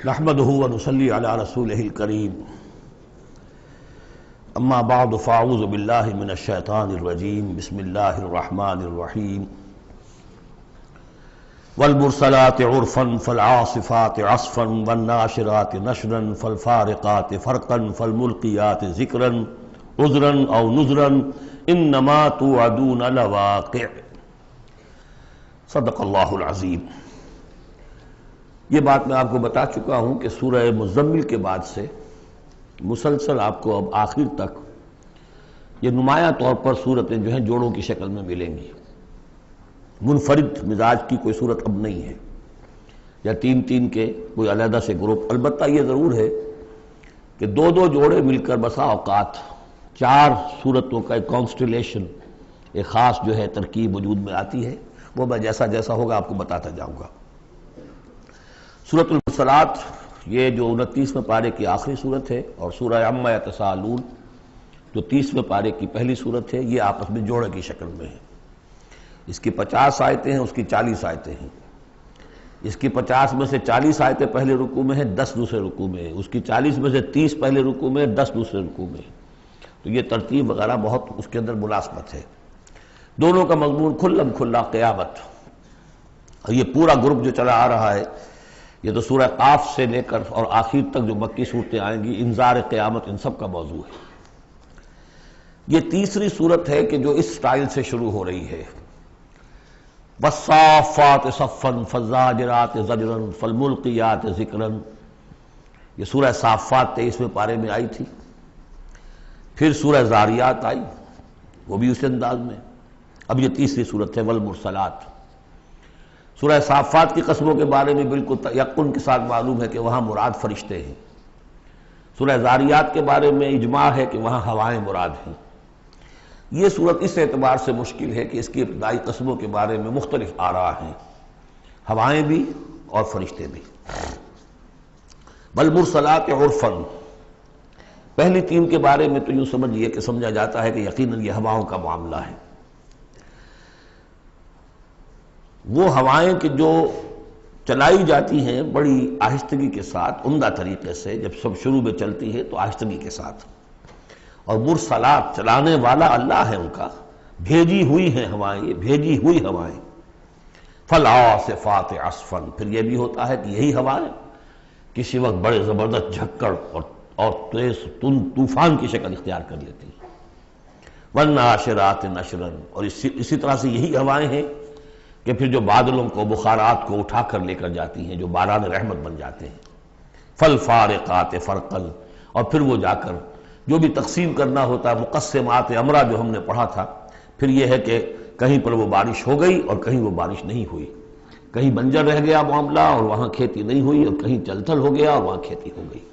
نحمده ونصلي على رسوله الكريم اما بعد فاعوذ بالله من الشيطان الرجيم بسم الله الرحمن الرحيم والمرسلات عرفا فالعاصفات عصفا والناشرات نشرا فالفارقات فرقا فالملقيات ذكرا عذرا او نذرا انما توعدون لواقع صدق اللہ العظیم۔ یہ بات میں آپ کو بتا چکا ہوں کہ سورہ مزمل کے بعد سے مسلسل آپ کو اب آخر تک یہ نمایاں طور پر صورتیں جو ہیں جوڑوں کی شکل میں ملیں گی۔ منفرد مزاج کی کوئی صورت اب نہیں ہے، یا تین تین کے کوئی علیحدہ سے گروپ۔ البتہ یہ ضرور ہے کہ دو دو جوڑے مل کر بسا اوقات چار صورتوں کا ایک کانسٹیلیشن، ایک خاص جو ہے ترکیب وجود میں آتی ہے، وہ میں جیسا جیسا ہوگا آپ کو بتاتا جاؤں گا۔ سورۃ المرسلات یہ جو 29ویں پارے کی آخری صورت ہے، اور سورہ عما یتساءلون جو 30ویں پارے کی پہلی صورت ہے، یہ آپس میں جوڑے کی شکل میں ہے۔ اس کی 50 آیتیں ہیں، اس کی 40 آیتیں ہیں۔ اس کی 50 میں سے 40 آیتیں پہلے رکوع میں ہیں، 10 دوسرے رکوع میں ہیں۔ اس کی 40 میں سے 30 پہلے رکوع میں ہیں، 10 دوسرے رکوع میں ہیں۔ تو یہ ترتیب وغیرہ بہت اس کے اندر ملازمت ہے۔ دونوں کا مضمون کھلم کھلا قیامت، اور یہ پورا گروپ جو چلا آ رہا ہے، یہ تو سورہ قاف سے لے کر اور آخر تک جو مکی صورتیں آئیں گی، انذار قیامت ان سب کا موضوع ہے۔ یہ تیسری صورت ہے کہ جو اس سٹائل سے شروع ہو رہی ہے، والصافات صفا فالزاجرات زجرا فالملقیات ذکرا۔ یہ سورہ صافات 23ویں پارے میں آئی تھی، پھر سورہ زاریات آئی، وہ بھی اسی انداز میں۔ اب یہ تیسری صورت ہے والمرسلات۔ سورہ صافات کی قسموں کے بارے میں بالکل یقین کے ساتھ معلوم ہے کہ وہاں مراد فرشتے ہیں۔ سورہ زاریات کے بارے میں اجماع ہے کہ وہاں ہوائیں مراد ہیں۔ یہ صورت اس اعتبار سے مشکل ہے کہ اس کی ابتدائی قسموں کے بارے میں مختلف آراء ہیں، ہوائیں بھی اور فرشتے بھی۔ والمرسلات عرفا، پہلی تین کے بارے میں تو یوں سمجھیے کہ سمجھا جاتا ہے کہ یقیناً یہ ہواؤں کا معاملہ ہے۔ وہ ہوائیں کہ جو چلائی جاتی ہیں بڑی آہستگی کے ساتھ، عمدہ طریقے سے، جب سب شروع میں چلتی ہے تو آہستگی کے ساتھ، اور مرسلات چلانے والا اللہ ہے ان کا، بھیجی ہوئی ہیں ہوائیں، یہ بھیجی ہوئی ہوائیں۔ فالعاصفات عصفا، پھر یہ بھی ہوتا ہے کہ یہی ہوائیں کسی وقت بڑے زبردست جھکڑ اور تیز طوفان کی شکل اختیار کر لیتی ہیں۔ والناشرات نشرا، اور اسی طرح سے یہی ہوائیں ہیں کہ پھر جو بادلوں کو، بخارات کو اٹھا کر لے کر جاتی ہیں، جو باران رحمت بن جاتے ہیں۔ فالفارقات فرقا، اور پھر وہ جا کر جو بھی تقسیم کرنا ہوتا ہے، مقسمات امرا جو ہم نے پڑھا تھا، پھر یہ ہے کہ کہیں پر وہ بارش ہو گئی اور کہیں وہ بارش نہیں ہوئی، کہیں بنجر رہ گیا معاملہ اور وہاں کھیتی نہیں ہوئی، اور کہیں چل تھل ہو گیا اور وہاں کھیتی ہو گئی۔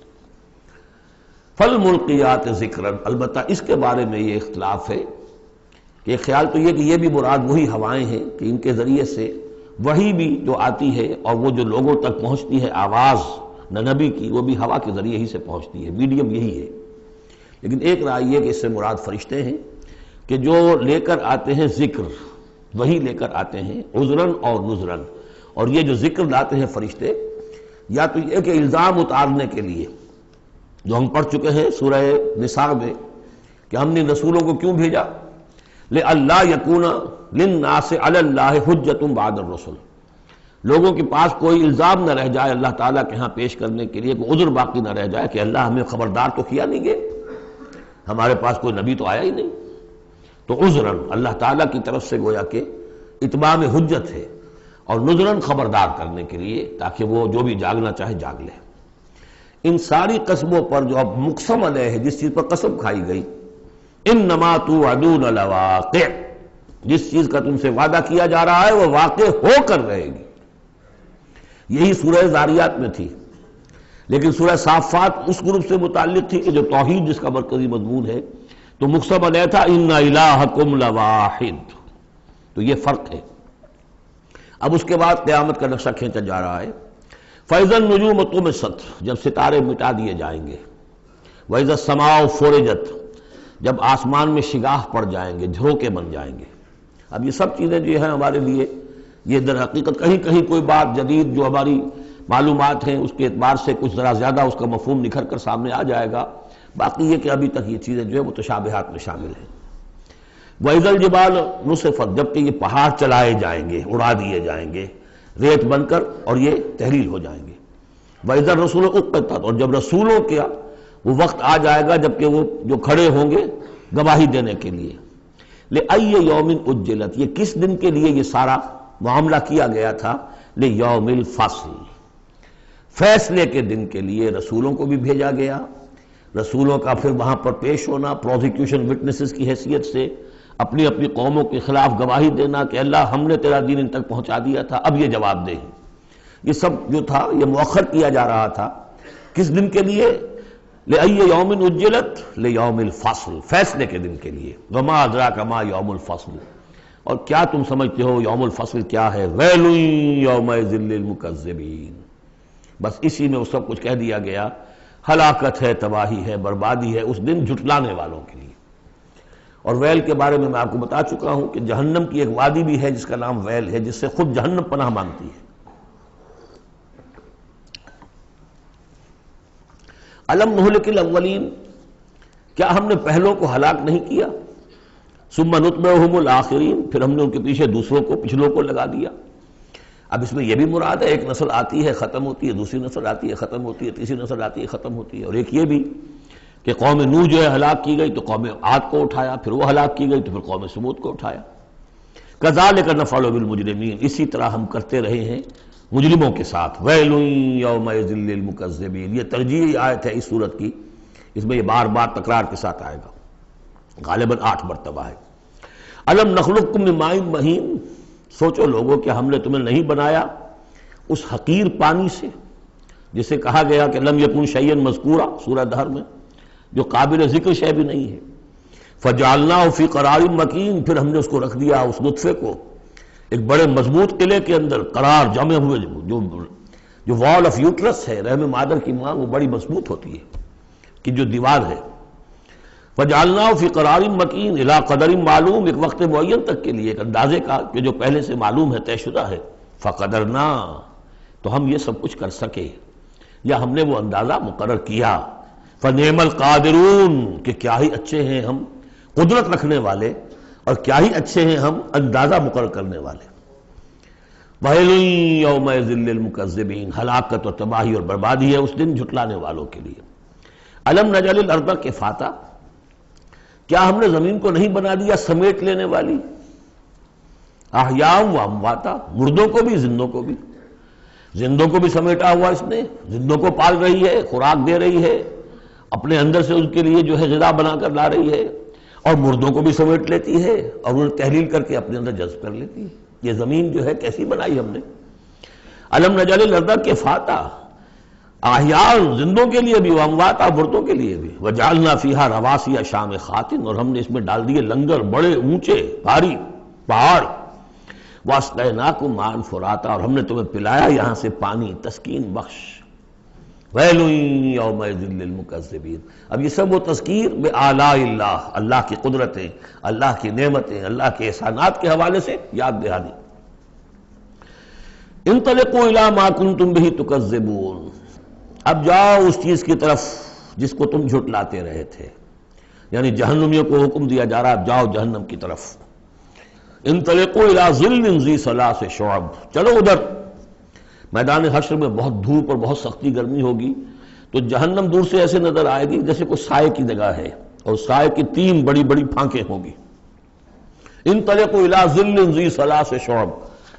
فالملقیات ذکرا، البتہ اس کے بارے میں یہ اختلاف ہے کہ خیال تو یہ کہ یہ بھی مراد وہی ہوائیں ہیں کہ ان کے ذریعے سے وحی بھی جو آتی ہے اور وہ جو لوگوں تک پہنچتی ہے آواز نبی کی، وہ بھی ہوا کے ذریعے ہی سے پہنچتی ہے، میڈیم یہی ہے۔ لیکن ایک رائے یہ کہ اس سے مراد فرشتے ہیں کہ جو لے کر آتے ہیں ذکر، وہی لے کر آتے ہیں عذراً اور نذراً۔ اور یہ جو ذکر لاتے ہیں فرشتے، یا تو یہ کہ الزام اتارنے کے لیے، جو ہم پڑھ چکے ہیں سورہ نساء میں کہ ہم نے رسولوں کو کیوں بھیجا، لئلا یکون للناس علی اللہ حجۃ بعد الرسل، لوگوں کے پاس کوئی الزام نہ رہ جائے اللہ تعالیٰ کے ہاں پیش کرنے کے لیے، کوئی عذر باقی نہ رہ جائے کہ اللہ ہمیں خبردار تو کیا نہیں گئے، ہمارے پاس کوئی نبی تو آیا ہی نہیں۔ تو عذراً اللہ تعالیٰ کی طرف سے گویا کہ اتمام حجت ہے، اور نذراً خبردار کرنے کے لیے تاکہ وہ جو بھی جاگنا چاہے جاگ لے۔ ان ساری قسموں پر جو اب مقسم علیہ ہے، جس چیز پر قسم کھائی گئی، انما توعدون لواقع، جس چیز کا تم سے وعدہ کیا جا رہا ہے وہ واقع ہو کر رہے گی۔ یہی سورہ زاریات میں تھی، لیکن سورہ صافات اس گروپ سے متعلق تھی کہ جو توحید جس کا مرکزی مضمون ہے، تو مقسم علیہ تھا ان الہکم لواحد۔ تو یہ فرق ہے۔ اب اس کے بعد قیامت کا نقشہ کھینچا جا رہا ہے۔ فَإِذَا النُّجُومُ طُمِسَتْ، جب ستارے مٹا دیے جائیں گے۔ وَإِذَا السَّمَاءُ فُرِجَتْ، جب آسمان میں شگاہ پڑ جائیں گے، جھروکے بن جائیں گے۔ اب یہ سب چیزیں جو ہیں ہمارے لیے، یہ در حقیقت کہیں کہیں کوئی بات جدید جو ہماری معلومات ہیں اس کے اعتبار سے کچھ ذرا زیادہ اس کا مفہوم نکھر کر سامنے آ جائے گا، باقی یہ کہ ابھی تک یہ چیزیں جو ہے متشابہات میں شامل ہیں۔ وَإِذَا الْجِبَالُ نُصِفَتْ، جبکہ یہ پہاڑ چلائے جائیں گے، اڑا دیے جائیں گے ریت بن کر اور یہ تحلیل ہو جائیں گے۔ وَإِذَا الرُّسُلُ أُقِّتَتْ، اور جب رسولوں کا وہ وقت آ جائے گا جبکہ وہ جو کھڑے ہوں گے گواہی دینے کے لیے۔ لِأَيِّ يَوْمٍ أُجِّلَتْ، یہ کس دن کے لیے یہ سارا معاملہ کیا گیا تھا؟ لِيَوْمِ الْفَصْلِ، فیصلے کے دن کے لیے رسولوں کو بھی بھیجا گیا، رسولوں کا پھر وہاں پر پیش ہونا پروزیکیوشن وٹنسز کی حیثیت سے، اپنی اپنی قوموں کے خلاف گواہی دینا کہ اللہ ہم نے تیرا دین ان تک پہنچا دیا تھا، اب یہ جواب دے۔ یہ سب جو تھا یہ مؤخر کیا جا رہا تھا، کس دن کے لیے؟ لِأَيِّ يَوْمٍ أُجِّلَتْ لِيَوْمِ الْفَصْلِ، فیصلے کے دن کے لیے۔ وَمَا أَدْرَاكَ مَا يَوْمُ الْفَصْلِ، اور کیا تم سمجھتے ہو یوم الفصل کیا ہے؟ وَيْلٌ يَوْمَئِذٍ لِّلْمُكَذِّبِينَ، بس اسی میں وہ سب کچھ کہہ دیا گیا، ہلاکت ہے، تباہی ہے، بربادی ہے اس دن جھٹلانے والوں کے لیے۔ اور ویل کے بارے میں آپ کو بتا چکا ہوں کہ جہنم کی ایک وادی بھی ہے جس کا نام ویل ہے، جس سے خود جہنم پناہ مانگتی ہے۔ الم نہلک الاولین، کیا ہم نے پہلوں کو ہلاک نہیں کیا؟ ثم نتبعہم الآخرین، پھر ہم نے ان کے پیچھے دوسروں کو، پچھلوں کو لگا دیا۔ اب اس میں یہ بھی مراد ہے ایک نسل آتی ہے ختم ہوتی ہے، دوسری نسل آتی ہے ختم ہوتی ہے، تیسری نسل آتی ہے ختم ہوتی ہے، اور ایک یہ بھی کہ قوم نوح جو ہے ہلاک کی گئی تو قوم عاد کو اٹھایا، پھر وہ ہلاک کی گئی تو پھر قوم سمود کو اٹھایا۔ کذالک نفعل بالمجرمین، اسی طرح ہم کرتے رہے ہیں مجرموں کے ساتھ۔ ویل یومئذ للمکذبین، یہ ترجیحی آیت ہے اس صورت کی، اس میں یہ بار بار تکرار کے ساتھ آئے گا، غالباً 8 مرتبہ ہے۔ الم نخلقکم من ماء مہین، سوچو لوگوں کہ ہم نے تمہیں نہیں بنایا اس حقیر پانی سے جسے کہا گیا کہ لم یکن شیئا مذکورا سورہ دہر میں، جو قابل ذکر شے بھی نہیں ہے۔ فجعلناہ فی قرار مکین، پھر ہم نے اس کو رکھ دیا اس نطفے کو ایک بڑے مضبوط قلعے کے اندر، قرار جمے ہوئے، جو وال آف یوٹرس ہے رحم مادر کی ماں، وہ بڑی مضبوط ہوتی ہے کہ جو دیوار ہے۔ فجعلناہ فی قرار مکین الی قدر معلوم، ایک وقت معین تک کے لیے، ایک اندازے کا کہ جو پہلے سے معلوم ہے، طے شدہ ہے۔ فقدرنا، تو ہم یہ سب کچھ کر سکے یا ہم نے وہ اندازہ مقرر کیا۔ فنعم القادرون، کہ کیا ہی اچھے ہیں ہم قدرت رکھنے والے، اور کیا ہی اچھے ہیں ہم اندازہ مقرر کرنے والے۔ وَيْلٌ يَوْمَئِذٍ لِّلْمُكَذِّبِينَ، ہلاکت اور تباہی اور بربادی ہے اس دن جھٹلانے والوں کے لیے۔ الم نجعل الارض کفاتا، کیا ہم نے زمین کو نہیں بنا دیا سمیٹ لینے والی؟ احیاء و امواتا، مردوں کو بھی زندوں کو بھی، زندوں کو بھی سمیٹا ہوا اس نے، زندوں کو پال رہی ہے، خوراک دے رہی ہے، اپنے اندر سے ان کے لیے جو ہے غذا بنا کر لا رہی ہے، اور مردوں کو بھی سمیٹ لیتی ہے اور انہیں تحلیل کر کے اپنے اندر جذب کر لیتی ہے۔ یہ زمین جو ہے کیسی بنائی ہم نے۔ الم نجعل الارض کفاتا، احیاء زندوں کے لیے بھی، وامواتا مردوں کے لیے بھی، وجعلنا فیہا رواسی شامخات، اور ہم نے اس میں ڈال دیے لنگر بڑے اونچے بھاری پہاڑ۔ واسقیناکم ماء فراتا، اور ہم نے تمہیں پلایا یہاں سے پانی تسکین بخش۔ ویل یومئذ للمکذبین، اب یہ سب وہ تذکیر بآلاء اللہ، اللہ کی قدرتیں، اللہ کی نعمتیں، اللہ کے احسانات کے حوالے سے یاد دہانی۔ انطلقوا الی ما کنتم بہ تکذبون، اب جاؤ اس چیز کی طرف جس کو تم جھٹلاتے رہے تھے، یعنی جہنمیوں کو حکم دیا جا رہا اب جاؤ جہنم کی طرف۔ انطلقوا الی ظل ذی ثلاث شعب، چلو ادھر میدان حشر میں بہت دھوپ اور بہت سختی گرمی ہوگی، تو جہنم دور سے ایسے نظر آئے گی جیسے کوئی سائے کی جگہ ہے، اور سائے کی 3 بڑی بڑی پھانکیں ہوں گی۔ انطلقوا الی ظل ذی ثلاث شعب،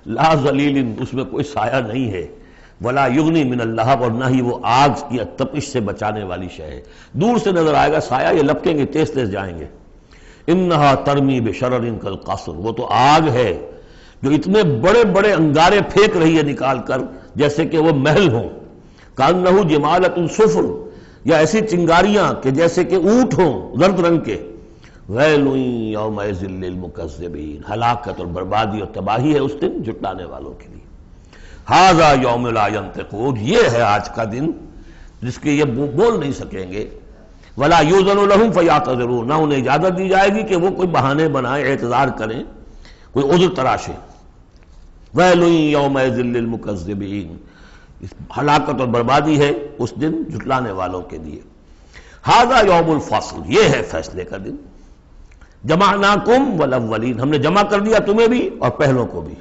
لا ظلیل، اس میں کوئی سایہ نہیں ہے، ولا یغنی من اللہب، اور نہ ہی وہ آگ کی تپش سے بچانے والی شے ہے۔ دور سے نظر آئے گا سایہ، یہ لپکیں گے، تیز تیز جائیں گے۔ انہا ترمی بشرر کالقصر، وہ تو آگ ہے جو اتنے بڑے بڑے انگارے پھینک رہی ہے نکال کر جیسے کہ وہ محل ہوں۔ کانہ جمالۃ صفر، یا ایسی چنگاریاں کہ جیسے کہ اونٹ ہوں زرد رنگ کے۔ ویل یومئذ للمکذبین، ہلاکت اور بربادی اور تباہی ہے اس دن جھٹلانے والوں کے لیے۔ ھذا یوم لا ینطقون، یہ ہے آج کا دن جس کے یہ بول نہیں سکیں گے۔ ولا یؤذن لهم فیعتذرون، نہ انہیں اجازت دی جائے گی کہ وہ کوئی بہانے بنائیں، اعتذار کریں، کوئی عذر تراشیں۔ ویل یومئذ للمکذبین، اس ہلاکت اور بربادی ہے اس دن جھٹلانے والوں کے لیے۔ ھذا یوم الفصل، یہ ہے فیصلے کا دن۔ جمعناکم والاولین، ہم نے جمع کر دیا تمہیں بھی اور پہلوں کو بھی۔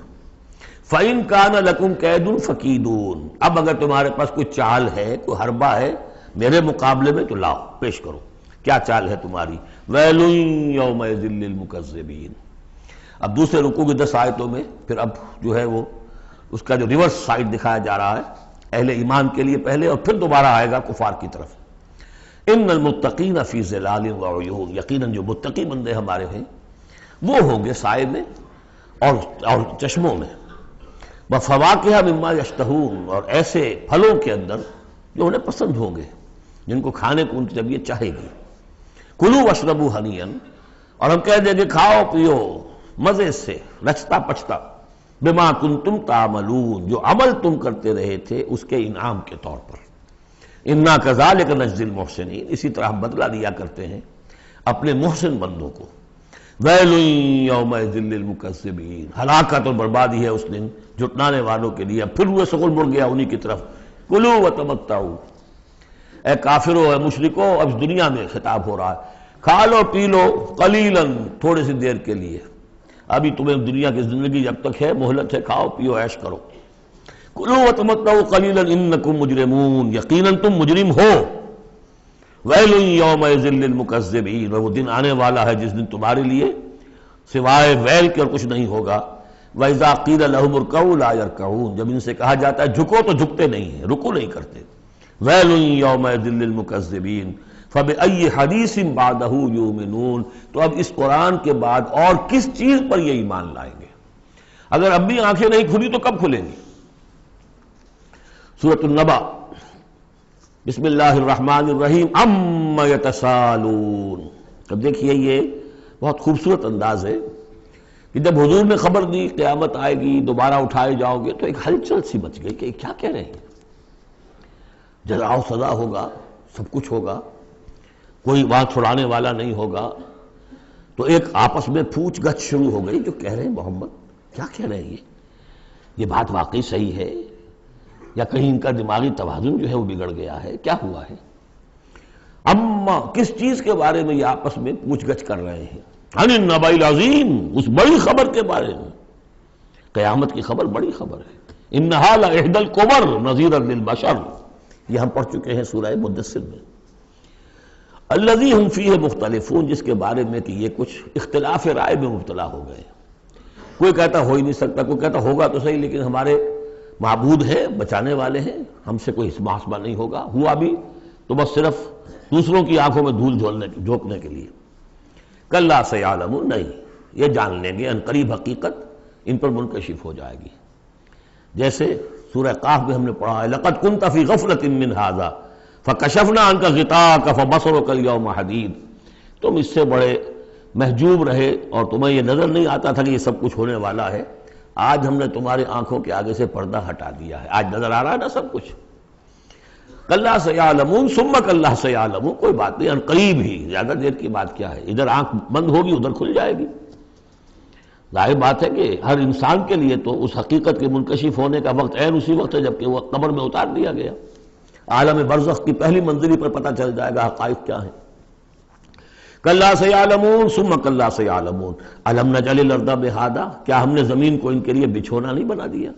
فَإِن كَانَ لَكُمْ كَيْدٌ فَكِيدُونِ، اب اگر تمہارے پاس کوئی چال ہے، کوئی حربہ ہے میرے مقابلے میں تو لاؤ، پیش کرو، کیا چال ہے تمہاری؟ وَيْلٌ يَوْمَئِذٍ لِّلْمُكَذِّبِينَ۔ اب دوسرے رکوع کی 10 آیتوں میں پھر اب جو ہے وہ اس کا جو ریورس سائڈ دکھایا جا رہا ہے اہل ایمان کے لیے پہلے، اور پھر دوبارہ آئے گا کفار کی طرف۔ ان المتقین فی ظلال وعیون، یقیناً جو متقی بندے ہمارے ہیں وہ ہوں گے سائے میں اور چشموں میں۔ وفواکہ مما یشتہون، اور ایسے پھلوں کے اندر جو انہیں پسند ہوں گے، جن کو کھانے کو ان کی طبیعت چاہے گی۔ کلوا واشربوا ہنیئا، اور ہم کہہ دیں کہ کھاؤ پیو مزے سے، رچتا پچتا، بما کنتم تعملون، جو عمل تم کرتے رہے تھے اس کے انعام کے طور پر۔ انا کذالک نجزی المحسنین، اسی طرح ہم بدلہ دیا کرتے ہیں اپنے محسن بندوں کو۔ ویل یومئذ للمکذبین، ہلاکت اور بربادی ہے اس دن جھٹلانے والوں کے لیے۔ اب پھر وہ سغل مڑ گیا انہی کی طرف۔ کلوا وتمتعوا، اے کافرو اے مشرکو، اب دنیا میں خطاب ہو رہا ہے، کھا لو پی لو قلیلا، تھوڑی سی دیر کے لیے، ابھی تمہیں دنیا کی زندگی جب تک ہے مہلت ہے، کھاؤ پیو عیش کرو۔ کلوا وتمتعوا قلیلا انکم مجرمون، یقیناً تم مجرم ہو۔ ویل یومئذ للمکذبین، وہ دن آنے والا ہے جس دن تمہارے لیے سوائے ویل کے اور کچھ نہیں ہوگا۔ وَإِذَا قِيلَ لَهُمُ ارْكَعُوا لَا يَرْكَعُونَ، جب ان سے کہا جاتا ہے جھکو تو جھکتے نہیں ہیں، رکو نہیں کرتے۔ ویل یومئذ للمکذبین فَبِأَيِّ حَدِيثٍ بَعْدَهُ يُؤْمِنُونَ، تو اب اس قرآن کے بعد اور کس چیز پر یہ ایمان لائیں گے؟ اگر اب بھی آنکھیں نہیں کھلی تو کب کھلیں گی؟ سورۃ النبأ، بسم اللہ الرحمن الرحیم، عَمَّ يَتَسَاءَلُونَ۔ اب دیکھیے یہ بہت خوبصورت انداز ہے کہ جب حضور نے خبر دی قیامت آئے گی، دوبارہ اٹھائے جاؤ گے، تو ایک ہلچل سی مچ گئی کہ کیا کہہ رہے ہیں، جزا و سزا ہوگا، سب کچھ ہوگا، کوئی وہاں چھڑانے والا نہیں ہوگا۔ تو ایک آپس میں پوچھ گچھ شروع ہو گئی، جو کہہ رہے ہیں محمد کیا کہہ رہے ہیں، یہ بات واقعی صحیح ہے یا کہیں ان کا دماغی توازن جو ہے وہ بگڑ گیا ہے، کیا ہوا ہے؟ اما، کس چیز کے بارے میں یہ آپس میں پوچھ گچھ کر رہے ہیں؟ عن النبأ العظیم، اس بڑی خبر کے بارے میں۔ قیامت کی خبر بڑی خبر ہے۔ انہا لإحدی الکبر نذیرا للبشر، یہ ہم پڑھ چکے ہیں سورہ مدثر میں۔ الذی ہم فیہ مختلفون، جس کے بارے میں کہ یہ کچھ اختلاف رائے میں مبتلا ہو گئے، کوئی کہتا ہو ہی نہیں سکتا، کوئی کہتا ہوگا تو صحیح لیکن ہمارے معبود ہیں، بچانے والے ہیں، ہم سے کوئی محاسبہ نہیں ہوگا، ہوا بھی تو بس صرف دوسروں کی آنکھوں میں دھول جھونکنے کے لیے۔ کلا سیعلمون، نہیں، یہ جان لیں گے ان قریب حقیقت ان پر منکشف ہو جائے گی۔ جیسے سورہ قاف میں ہم نے پڑھا ہے، لقد كنت في غفلة من هذا فكشفنا عنك غطاءك فبصرك اليوم حديد، تم اس سے بڑے محجوب رہے اور تمہیں یہ نظر نہیں آتا تھا کہ یہ سب کچھ ہونے والا ہے، آج ہم نے تمہاری آنکھوں کے آگے سے پردہ ہٹا دیا ہے، آج نظر آ رہا ہے نا سب کچھ۔ کلا سیعلمون ثم کلا سیعلمون، کوئی بات نہیں، ان قریب ہی، زیادہ دیر کی بات کیا ہے، ادھر آنکھ بند ہوگی ادھر کھل جائے گی۔ ظاہر بات ہے کہ ہر انسان کے لیے تو اس حقیقت کے منکشف ہونے کا وقت عین اسی وقت ہے جبکہ وہ قبر میں اتار دیا گیا۔ عالم برزخ کی پہلی منزلی پر پتہ چل جائے گا حقائق کیا ہیں۔ کلا سیعلمون ثم کلا سیعلمون الم نجعل الارض مہادا، کیا ہم نے زمین کو ان کے لیے بچھونا نہیں بنا دیا؟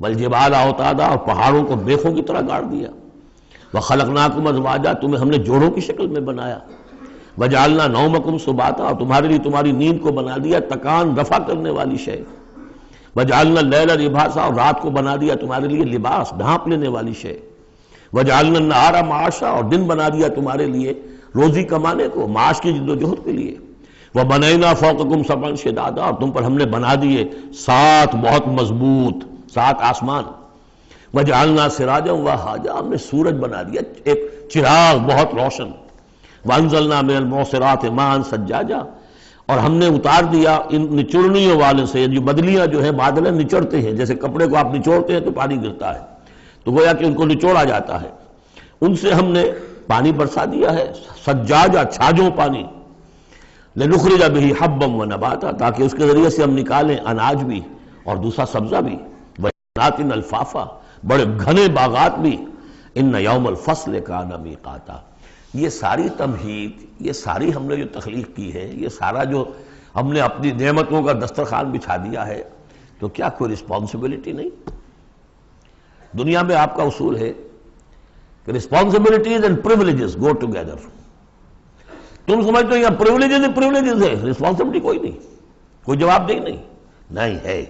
والجبال اوتادا، اور پہاڑوں کو بیخوں کی طرح گاڑ دیا۔ وخلقناکم ازواجا، تمہیں ہم نے جوڑوں کی شکل میں بنایا۔ وجعلنا نومکم سباتا، اور تمہارے لیے تمہاری نیند کو بنا دیا تکان رفع کرنے والی شے۔ وجعلنا اللیل لباسا، اور رات کو بنا دیا تمہارے لیے لباس، ڈھانپ لینے والی شے۔ وجعلنا النہار معاشا، اور دن بنا دیا تمہارے لیے روزی کمانے کو، معاش کی جد و جہد کے لیے۔ وبنینا فوقکم سبعا شدادا، اور تم پر ہم نے بنا دیے 7 بہت مضبوط 7 آسمان۔ وجعلنا سراجا وہاجا، ہم نے سورج بنا دیا ایک چراغ بہت روشن۔ وانزلنا من المعصرات ماء ثجاجا، اور ہم نے اتار دیا ان نچوڑنیوں والے سے، جو بدلیاں جو ہے بادلیں نچوڑتے ہیں، جیسے کپڑے کو آپ نچوڑتے ہیں تو پانی گرتا ہے، تو گویا کہ ان کو نچوڑا جاتا ہے، ان سے ہم نے پانی برسا دیا ہے، سجاجا چھاجوں پانی۔ لنخرج به حبا ونباتا، تاکہ اس کے ذریعے سے ہم نکالیں اناج بھی اور دوسرا سبزہ بھی۔ وجنات الفافا، بڑے گھنے باغات بھی، ان یوم الفصل کان میقاتا۔ یہ ساری تمہید، یہ ساری ہم نے جو تخلیق کی ہے، یہ سارا جو ہم نے اپنی نعمتوں کا دسترخوان بچھا دیا ہے، تو کیا کوئی رسپانسبلٹی نہیں؟ دنیا میں آپ کا اصول ہے کہ responsibilities and privileges go together. تم سمجھتے ہو یہاں پریولیجز ہے، رسپانسبلٹی کوئی نہیں، کوئی جواب نہیں ہے۔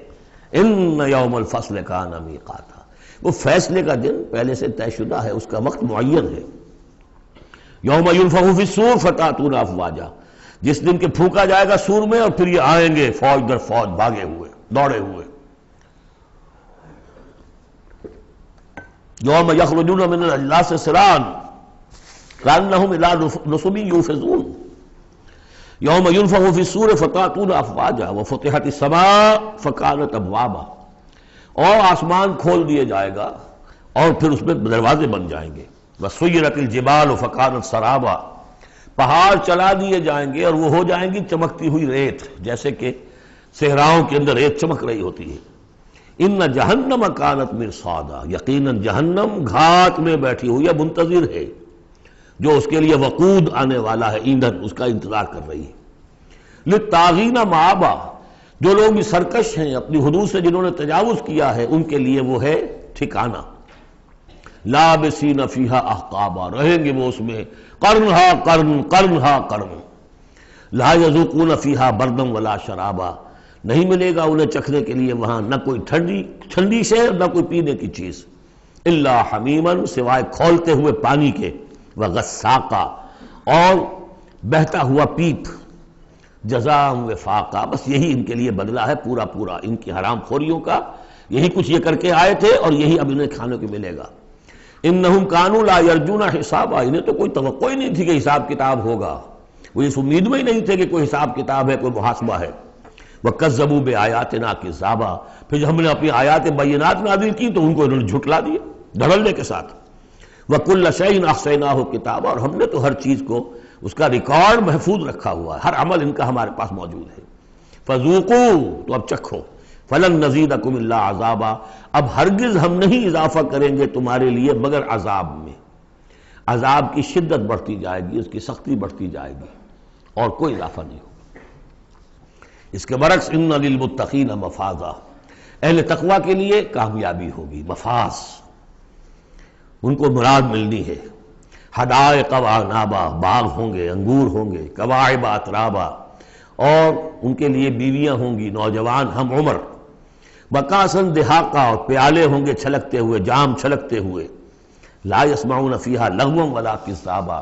ان یوم الفصل کان میقاتا، وہ فیصلے کا دن پہلے سے طے شدہ ہے، اس کا وقت معین ہے۔ یوم ینفخ فی الصور فتأتون افواجا، جس دن کہ پھونکا جائے گا سور میں اور پھر یہ آئیں گے فوج در فوج، بھاگے ہوئے، دوڑے ہوئے۔ یوم یخرجون من الاجلاس سرعا کأنہم الی نصب یوفضون، یوم ینفخ فی الصور فتأتون افواجا وفتحت السماء فکانت ابوابا، اور آسمان کھول دیے جائے گا اور پھر اس میں دروازے بن جائیں گے۔ وسیرت الجبال فکانت سرابا، پہاڑ چلا دیے جائیں گے اور وہ ہو جائیں گی چمکتی ہوئی ریت، جیسے کہ صحراؤں کے اندر ریت چمک رہی ہوتی ہے۔ ان جہنم کانت مرصادا، یقیناً جہنم گھات میں بیٹھی ہوئی ہے، منتظر ہے، جو اس کے لیے وقود آنے والا ہے، ایندھن، اس کا انتظار کر رہی ہے۔ للطاغین مآبا، جو لوگ بھی سرکش ہیں، اپنی حدود سے جنہوں نے تجاوز کیا ہے، ان کے لیے وہ ہے ٹھکانہ۔ لابسین فیہا احقابا، رہیں گے وہ اس میں قرنہا قرن، قرنہا قرن۔ لا یذوقون فیہا بردا ولا شرابا، نہیں ملے گا انہیں چکھنے کے لیے وہاں نہ کوئی ٹھنڈی شے نہ کوئی پینے کی چیز، الا حمیما، سوائے کھولتے ہوئے پانی کے، وغساقا، اور بہتا ہوا پیپ، جزاء وفاقا، بس یہی ان کے لیے بدلہ ہے پورا پورا ان کی حرام خوریوں کا، یہی کچھ یہ کر کے آئے تھے اور یہی اب انہیں کھانے کو ملے گا۔ انہم کانوا لا یرجون حسابا، انہیں تو کوئی توقع ہی نہیں تھی کہ حساب کتاب ہوگا، وہ اس امید میں ہی نہیں تھے کہ کوئی حساب کتاب ہے، کوئی محاسبہ ہے۔ وَكَذَّبُوا بِآيَاتِنَا كِذَّابًا، پھر جب ہم نے اپنی آیات بینات نازل کی تو ان کو انہوں نے جھٹلا دیا دھڑلے کے ساتھ۔ وَكُلَّ شَيْءٍ أَحْصَيْنَاهُ كِتَابًا، اور ہم نے تو ہر چیز کو اس کا ریکارڈ محفوظ رکھا ہوا ہے، ہر عمل ان کا ہمارے پاس موجود ہے۔ فَذُوقُوا، تو اب چکھو، فَلَن نَّزِيدَكُمْ إِلَّا عَذَابًا، اب ہرگز ہم نہیں اضافہ کریں گے تمہارے لیے مگر عذاب میں، عذاب کی شدت بڑھتی جائے گی، اس کی سختی بڑھتی جائے گی، اور کوئی اضافہ نہیں ہوگا۔ اس کے برعکس ان للمتقین مفازا، اہل تقوی کے لیے کامیابی ہوگی، مفاز، ان کو مراد ملنی ہے۔ حدائق وعنابا، باغ ہوں گے، انگور ہوں گے، کواعب اترابا، اور ان کے لیے بیویاں ہوں گی نوجوان ہم عمر، بکاسن دہاقا، اور پیالے ہوں گے چھلکتے ہوئے، جام چھلکتے ہوئے۔ لا یسمعون فیہا لغوا ولا کذابا،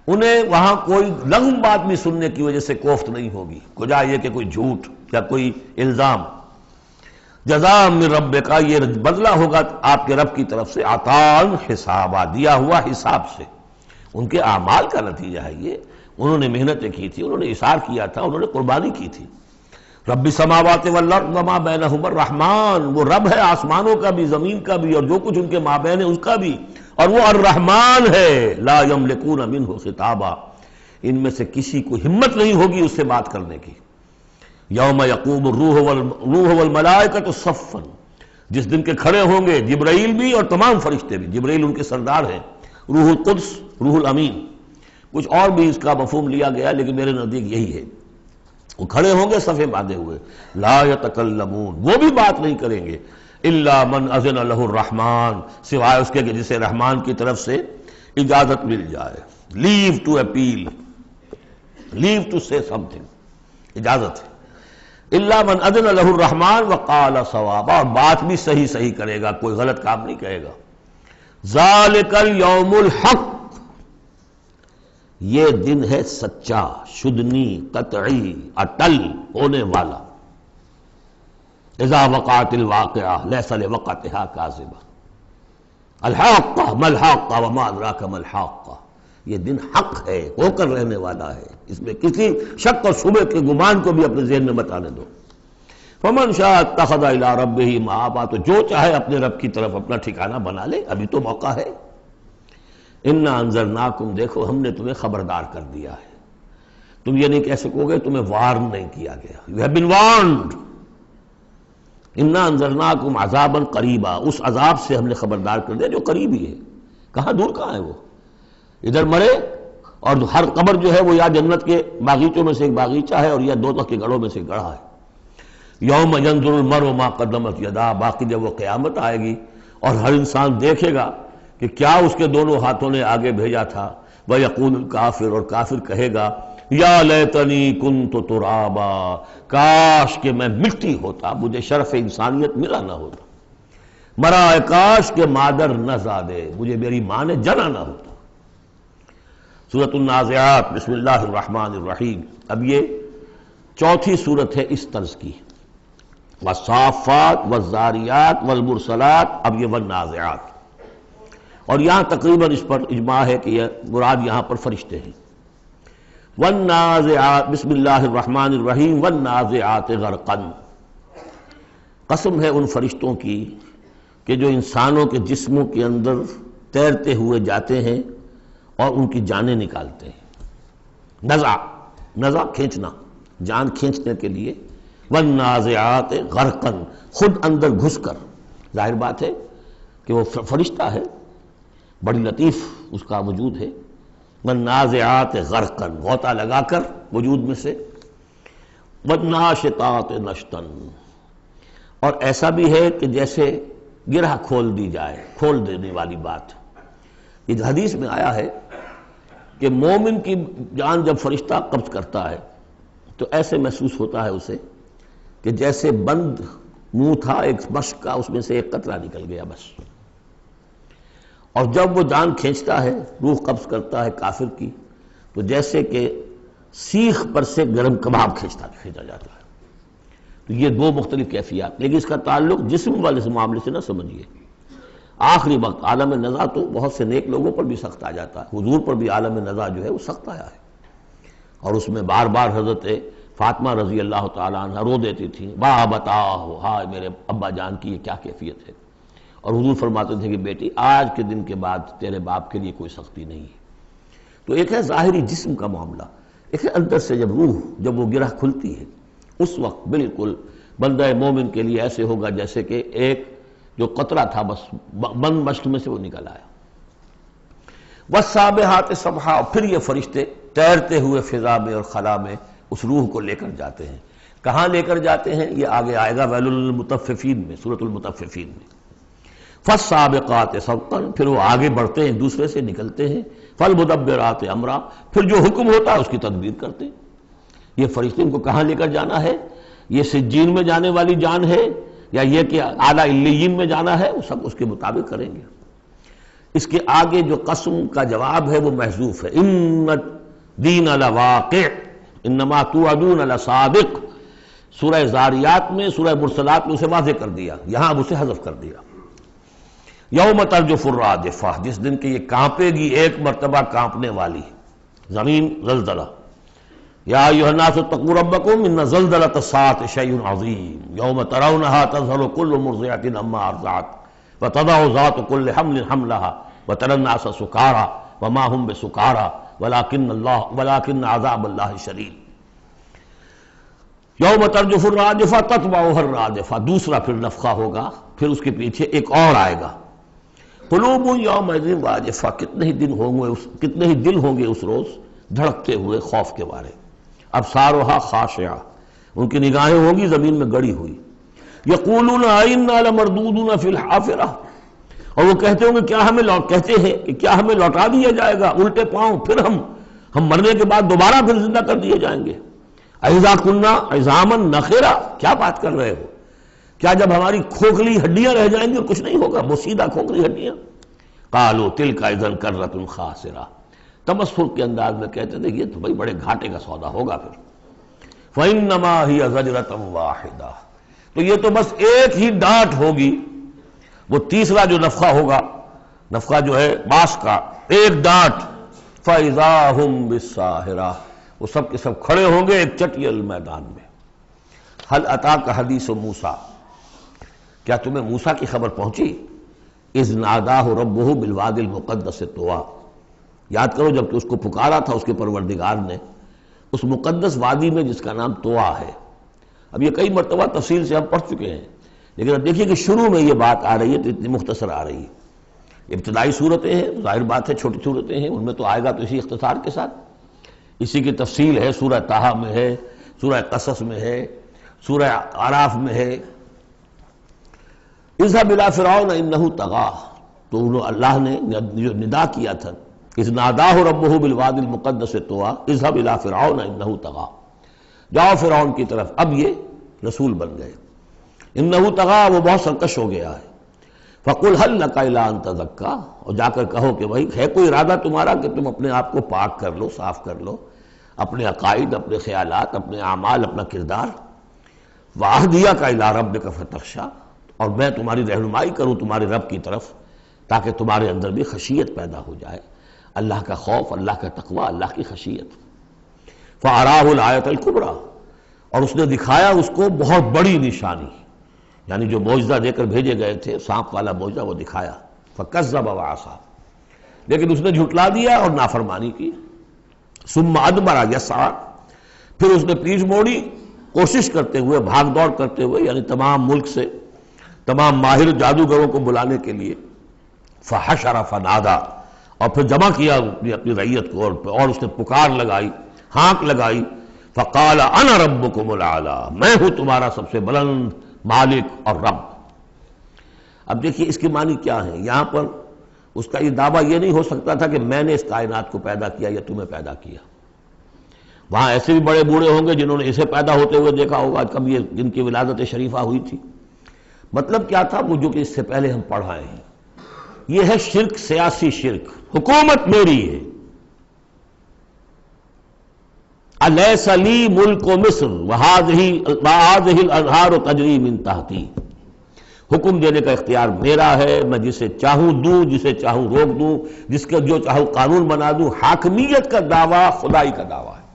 انہیں وہاں کوئی لغو بات بھی سننے کی وجہ سے کوفت نہیں ہوگی، وجہ یہ کہ کوئی جھوٹ یا کوئی الزام۔ جزاء من ربک، یہ بدلہ ہوگا آپ کے رب کی طرف سے، عطاء حسابا، دیا ہوا حساب سے، ان کے اعمال کا نتیجہ ہے یہ، انہوں نے محنتیں کی تھی، انہوں نے اثار کیا تھا، انہوں نے قربانی کی تھی۔ رب السماوات والارض وما بینہما الرحمن، وہ رب ہے آسمانوں کا بھی زمین کا بھی اور جو کچھ ان کے مابین ہے اس کا بھی، اور وہ الرحمن ہے۔ لا یملکون منہ خطابا، ان میں سے کسی کو ہمت نہیں ہوگی اس سے بات کرنے کی۔ یوم یقوم الروح والملائکۃ صفا، جس دن کے کھڑے ہوں گے جبرائیل بھی اور تمام فرشتے بھی، جبرائیل ان کے سردار ہیں، روح القدس، روح الامین، کچھ اور بھی اس کا مفہوم لیا گیا لیکن میرے نزدیک یہی ہے۔ وہ کھڑے ہوں گے صفے باندھے ہوئے، لا یتکلمون، وہ بھی بات نہیں کریں گے، الا من اذن لہ الرحمن، سوائے اس کے کہ جسے رحمان کی طرف سے اجازت مل جائے، لیو ٹو اپیل، لیو ٹو سے سم تھنگ، اجازت ہے۔ الا من اذن لہ الرحمن وقال صوابا، اور بات بھی صحیح صحیح کرے گا، کوئی غلط کام نہیں کہے گا۔ ذالک الیوم الحق، یہ دن ہے سچا، شدنی، قطعی، اٹل ہونے والا۔ اذا وقعت الواقعہ لیس لوقعتها کاذبہ، الحاقہ ما الحاقہ وما ادراک ما الحاقہ، یہ دن حق ہے، ہو کر رہنے والا ہے، اس میں کسی شک اور شبہ کے گمان کو بھی اپنے ذہن میں مت آنے دو۔ فمن شاء اتخذ الی ربہ مآبا، تو جو چاہے اپنے رب کی طرف اپنا ٹھکانہ بنا لے، ابھی تو موقع ہے۔ انا انذرناکم، دیکھو ہم نے تمہیں خبردار کر دیا ہے، تم یہ نہیں کہہ سکو گے تمہیں وارن نہیں کیا گیا، یو ہیو بین وارنڈ، انا انذرناکم عذابا قریبا، اس عذاب سے ہم نے خبردار کر دیا جو قریب ہی ہے، کہاں دور کہاں ہے وہ، ادھر مرے اور ہر قبر جو ہے وہ یا جنت کے باغیچوں میں سے ایک باغیچہ ہے اور یا دوزخ کے گڑھوں میں سے گڑھا ہے۔ یوم ینظر المرء ما قدمت یداہ، باقی جب وہ قیامت آئے گی اور ہر انسان دیکھے گا کہ کیا اس کے دونوں ہاتھوں نے آگے بھیجا تھا، وَيَقُولُ الْكَافِرُ، اور کافر کہے گا یا لیتنی کنت ترابا، کاش کہ میں مٹی ہوتا، مجھے شرف انسانیت ملا نہ ہوتا، مرا کاش کہ مادر نہ زادے، مجھے میری ماں نے جنا نہ ہوتا۔ سورۃ النازعات، بسم اللہ الرحمن الرحیم۔ اب یہ چوتھی صورت ہے اس طرز کی، والصافات والزاریات والمرسلات، اب یہ والنازعات، اور یہاں تقریباً اس پر اجماع ہے کہ یہ مراد یہاں پر فرشتے ہیں۔ والنازعات، بسم اللہ الرحمن الرحیم، والنازعات غرقا، قسم ہے ان فرشتوں کی کہ جو انسانوں کے جسموں کے اندر تیرتے ہوئے جاتے ہیں اور ان کی جانیں نکالتے ہیں۔ نزع کھینچنا، جان کھینچنے کے لیے، والنازعات غرقا، خود اندر گھس کر، ظاہر بات ہے کہ وہ فرشتہ ہے، بڑی لطیف اس کا وجود ہے، والنازعات غرقا، غوطہ لگا کر وجود میں سے، والناشطات نشطا، اور ایسا بھی ہے کہ جیسے گرہ کھول دی جائے، کھول دینے والی بات۔ یہ حدیث میں آیا ہے کہ مومن کی جان جب فرشتہ قبض کرتا ہے تو ایسے محسوس ہوتا ہے اسے کہ جیسے بند منہ تھا ایک مشک کا، اس میں سے ایک قطرہ نکل گیا بس، اور جب وہ جان کھینچتا ہے، روح قبض کرتا ہے کافر کی، تو جیسے کہ سیخ پر سے گرم کباب کھینچا جاتا ہے۔ تو یہ دو مختلف کیفیات، لیکن اس کا تعلق جسم والے سے معاملے سے نہ سمجھیے۔ آخری وقت عالم نزع تو بہت سے نیک لوگوں پر بھی سخت آ جاتا ہے، حضور پر بھی عالم نزع جو ہے وہ سخت آیا ہے، اور اس میں بار بار حضرت فاطمہ رضی اللہ تعالیٰ عنہ رو دیتی تھی، با بتاؤ، ہائے میرے ابا جان کی یہ کیا کیفیت ہے، اور حضور فرماتے تھے کہ بیٹی آج کے دن کے بعد تیرے باپ کے لیے کوئی سختی نہیں ہے۔ تو ایک ہے ظاہری جسم کا معاملہ، ایک ہے اندر سے جب روح، جب وہ گرہ کھلتی ہے، اس وقت بالکل بندہ مومن کے لیے ایسے ہوگا جیسے کہ ایک جو قطرہ تھا بس بند مشک میں سے وہ نکل آیا۔ والسابحات سبحا، پھر یہ فرشتے تیرتے ہوئے فضا میں اور خلا میں اس روح کو لے کر جاتے ہیں۔ کہاں لے کر جاتے ہیں یہ آگے آئے گا ویل للمطففین میں، سورۃ المطففین میں۔ فالسابقات سبقا، پھر وہ آگے بڑھتے ہیں، دوسرے سے نکلتے ہیں۔ فالمدبرات امرا، پھر جو حکم ہوتا ہے اس کی تدبیر کرتے ہیں۔ یہ فرشتے ان کو کہاں لے کر جانا ہے، یہ سجین میں جانے والی جان ہے یا یہ کہ اعلیٰ علیین میں جانا ہے، وہ سب اس کے مطابق کریں گے۔ اس کے آگے جو قسم کا جواب ہے وہ محذوف ہے، ان الدین لواقع انما توعدون لصادق۔ سورہ زاریات میں، سورہ مرسلات میں اسے واضح کر دیا، یہاں اب اسے حذف کر دیا۔ یوم ترجف الراجفہ، جس دن کہ یہ کانپے گی ایک مرتبہ کانپنے والی زمین، زلزلہ۔ یا ایھا الناس اتقوا ربکم ان زلزلۃ الساعۃ شیء عظیم یوم ترونھا تذہل کل مرضعۃ عما ارضعت وتضع ذات کل حمل حملها وتری الناس سکارى وما هم بسکارى ولکن عذاب اللہ شدید۔ یوم ترجف الراجفہ تتبعها الرادفہ، دوسرا پھر نفخہ ہوگا، پھر اس کے پیچھے ایک اور آئے گا۔ قلوب یومئذ واجفہ، کتنے ہی دل ہوں گے اس روز دھڑکتے ہوئے خوف کے بارے۔ ابصارها خاشعہ، ان کی نگاہیں ہوں گی زمین میں گڑی ہوئی۔ یقولون ائنا لمردودون فی الحافرہ، اور وہ کہتے ہوں گے کیا ہمیں لوٹا دیا جائے گا الٹے پاؤں، پھر ہم مرنے کے بعد دوبارہ پھر زندہ کر دیے جائیں گے۔ اذا کنا عظاما نخرہ، کیا بات کر رہے ہو، کیا جب ہماری کھوکھلی ہڈیاں رہ جائیں گی اور کچھ نہیں ہوگا، وہ سیدھا کھوکھلی ہڈیاں۔ قالوا تلک اذا کرۃ خاسرہ، تمسخر کے انداز میں کہتے تھے یہ تو بھائی بڑے گھاٹے کا سودا ہوگا پھر۔ فإنما هي زجرۃ واحدہ، تو یہ تو بس ایک ہی ڈانٹ ہوگی، وہ تیسرا جو نفخہ ہوگا، نفخہ جو ہے باس کا، ایک ڈانٹ۔ فإذا هم بالساہرہ، وہ سب کے سب کھڑے ہوں گے ایک چٹیل میدان میں۔ هل اتاک حدیث موسیٰ، کیا تمہیں موسیٰ کی خبر پہنچی؟ اذ ناداہ ربہ بالوادی المقدس طویٰ، یاد کرو جب کہ اس کو پکارا تھا اس کے پروردگار نے اس مقدس وادی میں جس کا نام طویٰ ہے۔ اب یہ کئی مرتبہ تفصیل سے ہم پڑھ چکے ہیں لیکن اب دیکھیے کہ شروع میں یہ بات آ رہی ہے تو اتنی مختصر آ رہی ہے، ابتدائی صورتیں ہیں، ظاہر بات ہے چھوٹی صورتیں ہیں، ان میں تو آئے گا تو اسی اختصار کے ساتھ، اسی کی تفصیل ہے، سورہ طٰہٰ میں ہے، سورہ قصص میں ہے، سورہ اعراف میں ہے۔ اذهب الى فرعون انه طغى، تو اللہ نے جو ندا کیا تھا، اذ ناداہ ربہ بالوادی المقدس طویٰ اذهب الى فرعون انه طغى، جاؤ فرعون کی طرف، اب یہ رسول بن گئے، انه طغى وہ بہت سرکش ہو گیا ہے، فقل هل لك الى ان تزكى، اور جا کر کہو کہ بھائی ہے کوئی ارادہ تمہارا کہ تم اپنے آپ کو پاک کر لو، صاف کر لو، اپنے عقائد، اپنے خیالات، اپنے اعمال، اپنا کردار، وَأَهْدِيَكَ إِلَىٰ رَبِّكَ فَتَخْشَىٰ، اور میں تمہاری رہنمائی کروں تمہارے رب کی طرف تاکہ تمہارے اندر بھی خشیت پیدا ہو جائے، اللہ کا خوف، اللہ کا تقوی، اللہ کی خشیت۔ فَأَرَاهُ الْآيَةَ الْكُبْرىٰ، اور اس نے دکھایا اس کو بہت بڑی نشانی، یعنی جو معجزہ دے کر بھیجے گئے تھے، سانپ والا معجزہ وہ دکھایا، فَكَذَّبَ وَعَصَىٰ، لیکن اس نے جھٹلا دیا اور نافرمانی کی، ثُمَّ أَدْبَرَ يَسْعَىٰ، پھر اس نے پیٹھ موڑی کوشش کرتے ہوئے، بھاگ دوڑ کرتے ہوئے، یعنی تمام ملک سے تمام ماہر جادوگروں کو بلانے کے لیے، فحشر فنادا، اور پھر جمع کیا اپنی رعیت کو، اور اس نے پکار لگائی، ہانک لگائی، فقال انا ربکم الاعلی، میں ہوں تمہارا سب سے بلند مالک اور رب۔ اب دیکھیے اس کی معنی کیا ہے، یہاں پر اس کا یہ دعویٰ یہ نہیں ہو سکتا تھا کہ میں نے اس کائنات کو پیدا کیا یا تمہیں پیدا کیا، وہاں ایسے بھی بڑے بوڑھے ہوں گے جنہوں نے اسے پیدا ہوتے ہوئے دیکھا ہوگا، کب یہ جن کی ولادت شریفہ ہوئی تھی۔ مطلب کیا تھا، وہ جو کہ اس سے پہلے ہم پڑھ آئے ہیں، یہ ہے شرک، سیاسی شرک، حکومت میری ہے، الیس لی ملک مصر وہذہ الانہار تجری من تحتی، حکم دینے کا اختیار میرا ہے، میں جسے چاہوں دوں، جسے چاہوں روک دوں، جس کا جو چاہوں قانون بنا دوں۔ حاکمیت کا دعویٰ خدائی کا دعویٰ ہے،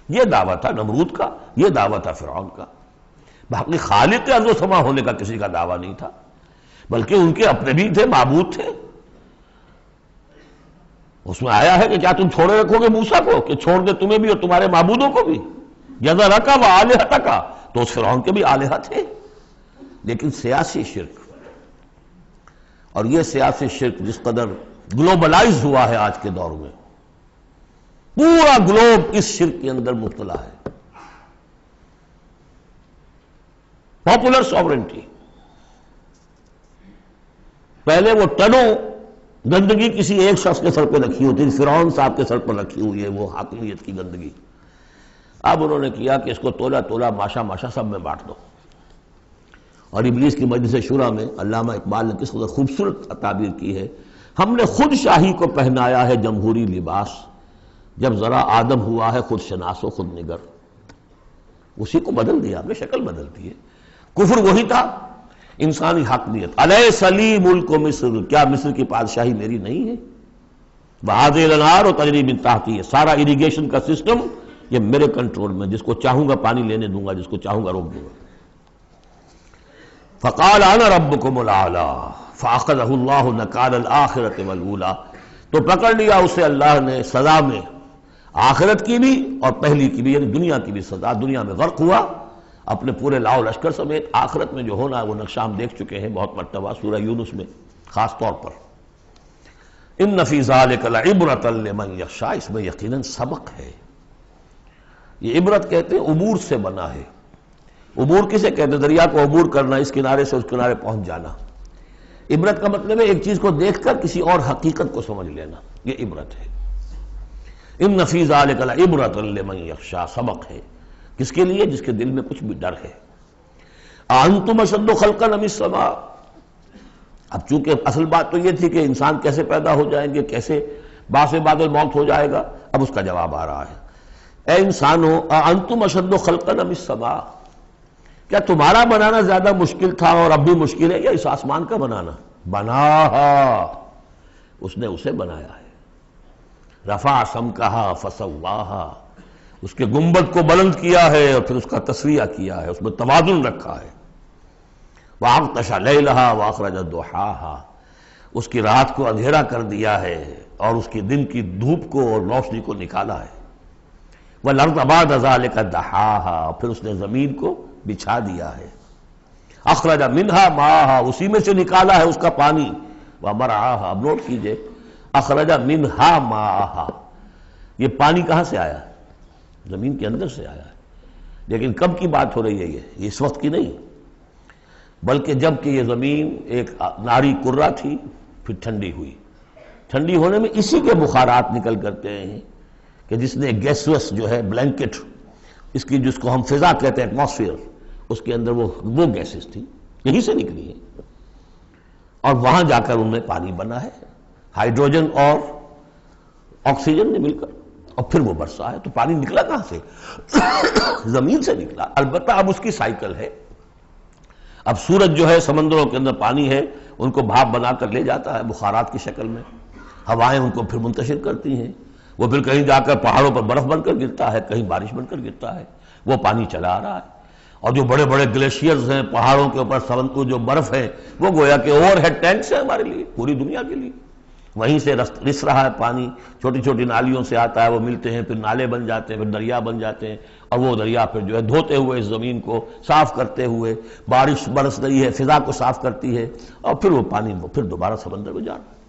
یہ دعویٰ تھا نمرود کا، یہ دعویٰ تھا فرعون کا، باقی خالق ارض و سما ہونے کا کسی کا دعویٰ نہیں تھا، بلکہ ان کے اپنے بھی تھے، معبود تھے۔ اس میں آیا ہے کہ کیا تم چھوڑے رکھو گے موسیٰ کو کہ چھوڑ دے تمہیں بھی اور تمہارے معبودوں کو بھی، یذرک و آلہتک، تو اس فرعون کے بھی آلہہ تھے، لیکن سیاسی شرک، اور یہ سیاسی شرک جس قدر گلوبلائز ہوا ہے آج کے دور میں، پورا گلوب اس شرک کے اندر مبتلا ہے۔ پاپولر سوورنٹی، پہلے وہ ٹنوں گندگی کسی ایک شخص کے سر پہ رکھی ہوتی تھی، فرعون صاحب کے سر پر رکھی ہوئی ہے وہ حاکمیت کی گندگی، اب انہوں نے کیا کہ اس کو تولا تولا ماشا ماشا سب میں بانٹ دو۔ اور ابلیس کی مجلس شورا میں علامہ اقبال نے کس قدر خوبصورت تعبیر کی ہے، ہم نے خود شاہی کو پہنایا ہے جمہوری لباس، جب ذرا آدم ہوا ہے خود شناس و خود نگر، اسی کو بدل دیا، ہم نے شکل بدل دی ہے۔ کفر وہی تھا، انسانی حاکمیت، الیس لی ملک مصر، کیا مصر کی بادشاہی میری نہیں ہے، وہذہ الانہار تجری من تحتی، سارا اریگیشن کا سسٹم یہ میرے کنٹرول میں، جس کو چاہوں گا پانی لینے دوں گا، جس کو چاہوں گا روک دوں گا۔ فقال انا ربکم الاعلی فاخذہ اللہ نکال الآخرۃ والاولی، تو پکڑ لیا اسے اللہ نے سزا میں، آخرت کی بھی اور پہلی کی بھی، یعنی دنیا کی بھی سزا، دنیا میں غرق ہوا اپنے پورے لاؤ لشکر سمیت، آخرت میں جو ہونا ہے وہ نقشہ ہم دیکھ چکے ہیں بہت مرتبہ سورہ یونس میں خاص طور پر۔ ان فی ذلک لعبرۃ لمن یخشی، اس میں یقیناً سبق ہے، یہ عبرت کہتے ہیں عبور سے بنا ہے، عبور کسے کہتے ہیں، دریا کو عبور کرنا، اس کنارے سے اس کنارے پہنچ جانا۔ عبرت کا مطلب ہے ایک چیز کو دیکھ کر کسی اور حقیقت کو سمجھ لینا، یہ عبرت ہے۔ ان فی ذلک لعبرۃ لمن یخشی، سبق ہے کس کے لیے، جس کے دل میں کچھ بھی ڈر ہے۔ انتم اشد خلقا ام السماء، اب چونکہ اصل بات تو یہ تھی کہ انسان کیسے پیدا ہو جائیں گے، کیسے باعث بعد الموت ہو جائے گا، اب اس کا جواب آ رہا ہے، اے انسانو انتم اشد خلقا ام السماء، کیا تمہارا بنانا زیادہ مشکل تھا اور اب بھی مشکل ہے، یا اس آسمان کا بنانا؟ بناہا، اس نے اسے بنایا ہے، رفع سمکہا فسواہا، اس کے گنبد کو بلند کیا ہے اور پھر اس کا تسویہ کیا ہے، اس میں توازن رکھا ہے۔ وَأَغْطَشَ لَيْلَهَا وَأَخْرَجَ ضُحَاهَا، اس کی رات کو اندھیرا کر دیا ہے اور اس کی دن کی دھوپ کو اور روشنی کو نکالا ہے۔ وَالْأَرْضَ بَعْدَ ذَلِكَ دَحَاهَا، پھر اس نے زمین کو بچھا دیا ہے۔ اخرج منہا ماہا، اسی میں سے نکالا ہے اس کا پانی، ومرعاہا، اب نوٹ کیجئے، اخرج منہا ماہا، یہ پانی کہاں سے آیا ہے؟ زمین کے اندر سے آیا ہے، لیکن کب کی بات ہو رہی ہے یہ اس وقت کی نہیں، بلکہ جب کہ یہ زمین ایک ناری کرہ تھی، پھر ٹھنڈی ہوئی، ٹھنڈی ہونے میں اسی کے بخارات نکل کرتے ہیں کہ جس نے گیسوس جو ہے بلینکٹ، اس کی جس کو ہم فضا کہتے ہیں ایٹماسفیئر، اس کے اندر وہ گیسز تھی، یہیں سے نکلی ہیں، اور وہاں جا کر ان میں پانی بنا ہے، ہائیڈروجن اور آکسیجن نے مل کر، اور پھر وہ برسا ہے۔ تو پانی نکلا کہاں سے؟ زمین سے نکلا۔ البتہ اب اس کی سائیکل ہے، اب سورج جو ہے سمندروں کے اندر پانی ہے، ان کو بھاپ بنا کر لے جاتا ہے بخارات کی شکل میں، ہوائیں ان کو پھر منتشر کرتی ہیں، وہ پھر کہیں جا کر پہاڑوں پر برف بن کر گرتا ہے، کہیں بارش بن کر گرتا ہے، وہ پانی چلا آ رہا ہے۔ اور جو بڑے بڑے گلیشیئرز ہیں پہاڑوں کے اوپر، سمندر جو برف ہے، وہ گویا کہ اوور ہیڈ ٹینکس ہے ہمارے لیے، پوری دنیا کے لیے، وہیں سے رس رہا ہے پانی، چھوٹی چھوٹی نالیوں سے آتا ہے، وہ ملتے ہیں، پھر نالے بن جاتے ہیں، پھر دریا بن جاتے ہیں، اور وہ دریا پھر جو ہے دھوتے ہوئے اس زمین کو صاف کرتے ہوئے، بارش برس رہی ہے، فضا کو صاف کرتی ہے، اور پھر وہ پانی پھر دوبارہ سمندر میں جا رہا ہے۔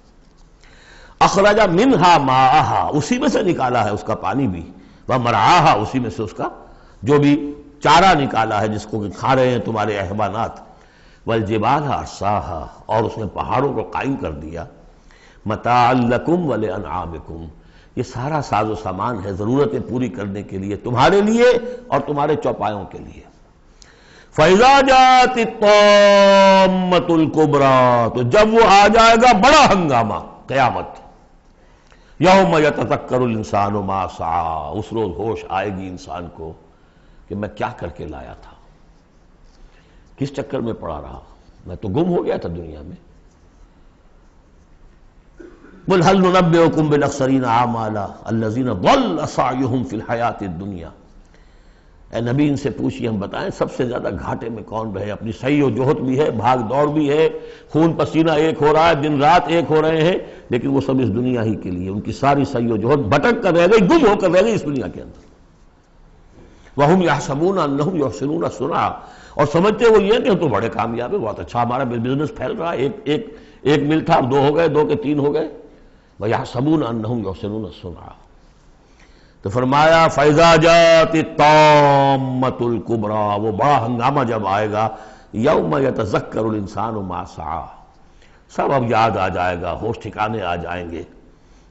اخرج منہا ماہا، اسی میں سے نکالا ہے اس کا پانی بھی، ومرعاہا، اسی میں سے اس کا جو بھی چارہ نکالا ہے جس کو کہ کھا رہے ہیں تمہارے حیوانات، والجبال ارساہا، اور اس نے پہاڑوں کو قائم کر دیا، متاعا لکم ولانعامکم، یہ سارا ساز و سامان ہے ضرورتیں پوری کرنے کے لیے تمہارے لیے اور تمہارے چوپایوں کے لیے۔ فَإِذَا جَاءَتِ الطَّامَّةُ الْكُبْرَىٰ، تو جب وہ آ جائے گا بڑا ہنگامہ، قیامت، یوم یتذکر الانسان ما سعی، اس روز ہوش آئے گی انسان کو کہ میں کیا کر کے لایا تھا، کس چکر میں پڑا رہا، میں تو گم ہو گیا تھا دنیا میں۔ قل هل ننبئكم بالاخسرین اعمالا الذین ضل سعیهم فی الحیاۃ الدنیا، اے نبی ان سے پوچھئے، ہم بتائیں سب سے زیادہ گھاٹے میں کون رہے، اپنی سعی و جہد بھی ہے، بھاگ دوڑ بھی ہے، خون پسینہ ایک ہو رہا ہے، دن رات ایک ہو رہے ہیں، لیکن وہ سب اس دنیا ہی کے لیے، ان کی ساری سعی و جہد بھٹک کر رہ گئی، گم ہو کر رہ گئی اس دنیا کے اندر۔ وَهُمْ يَحْسَبُونَ أَنَّهُمْ يُحْسِنُونَ صُنْعًا، اور سمجھتے وہ یہ کہ ہم تو بڑے کامیاب ہیں، بہت اچھا ہمارا بزنس پھیل رہا ہے، ایک مل تھا، دو ہو گئے، دو کے تین ہو گئے، وَيَحْسَبُونَ أَنَّهُمْ يُحْسِنُونَ صُنْعًا۔ تو فرمایا فَإِذَا جَاءَتِ الطَّامَّةُ الْكُبْرَىٰ، وہ بڑا ہنگامہ جب آئے گا، یوم یتذکر الانسان ما سعی، سب اب یاد آ جائے گا، ہوش ٹھکانے آ جائیں گے،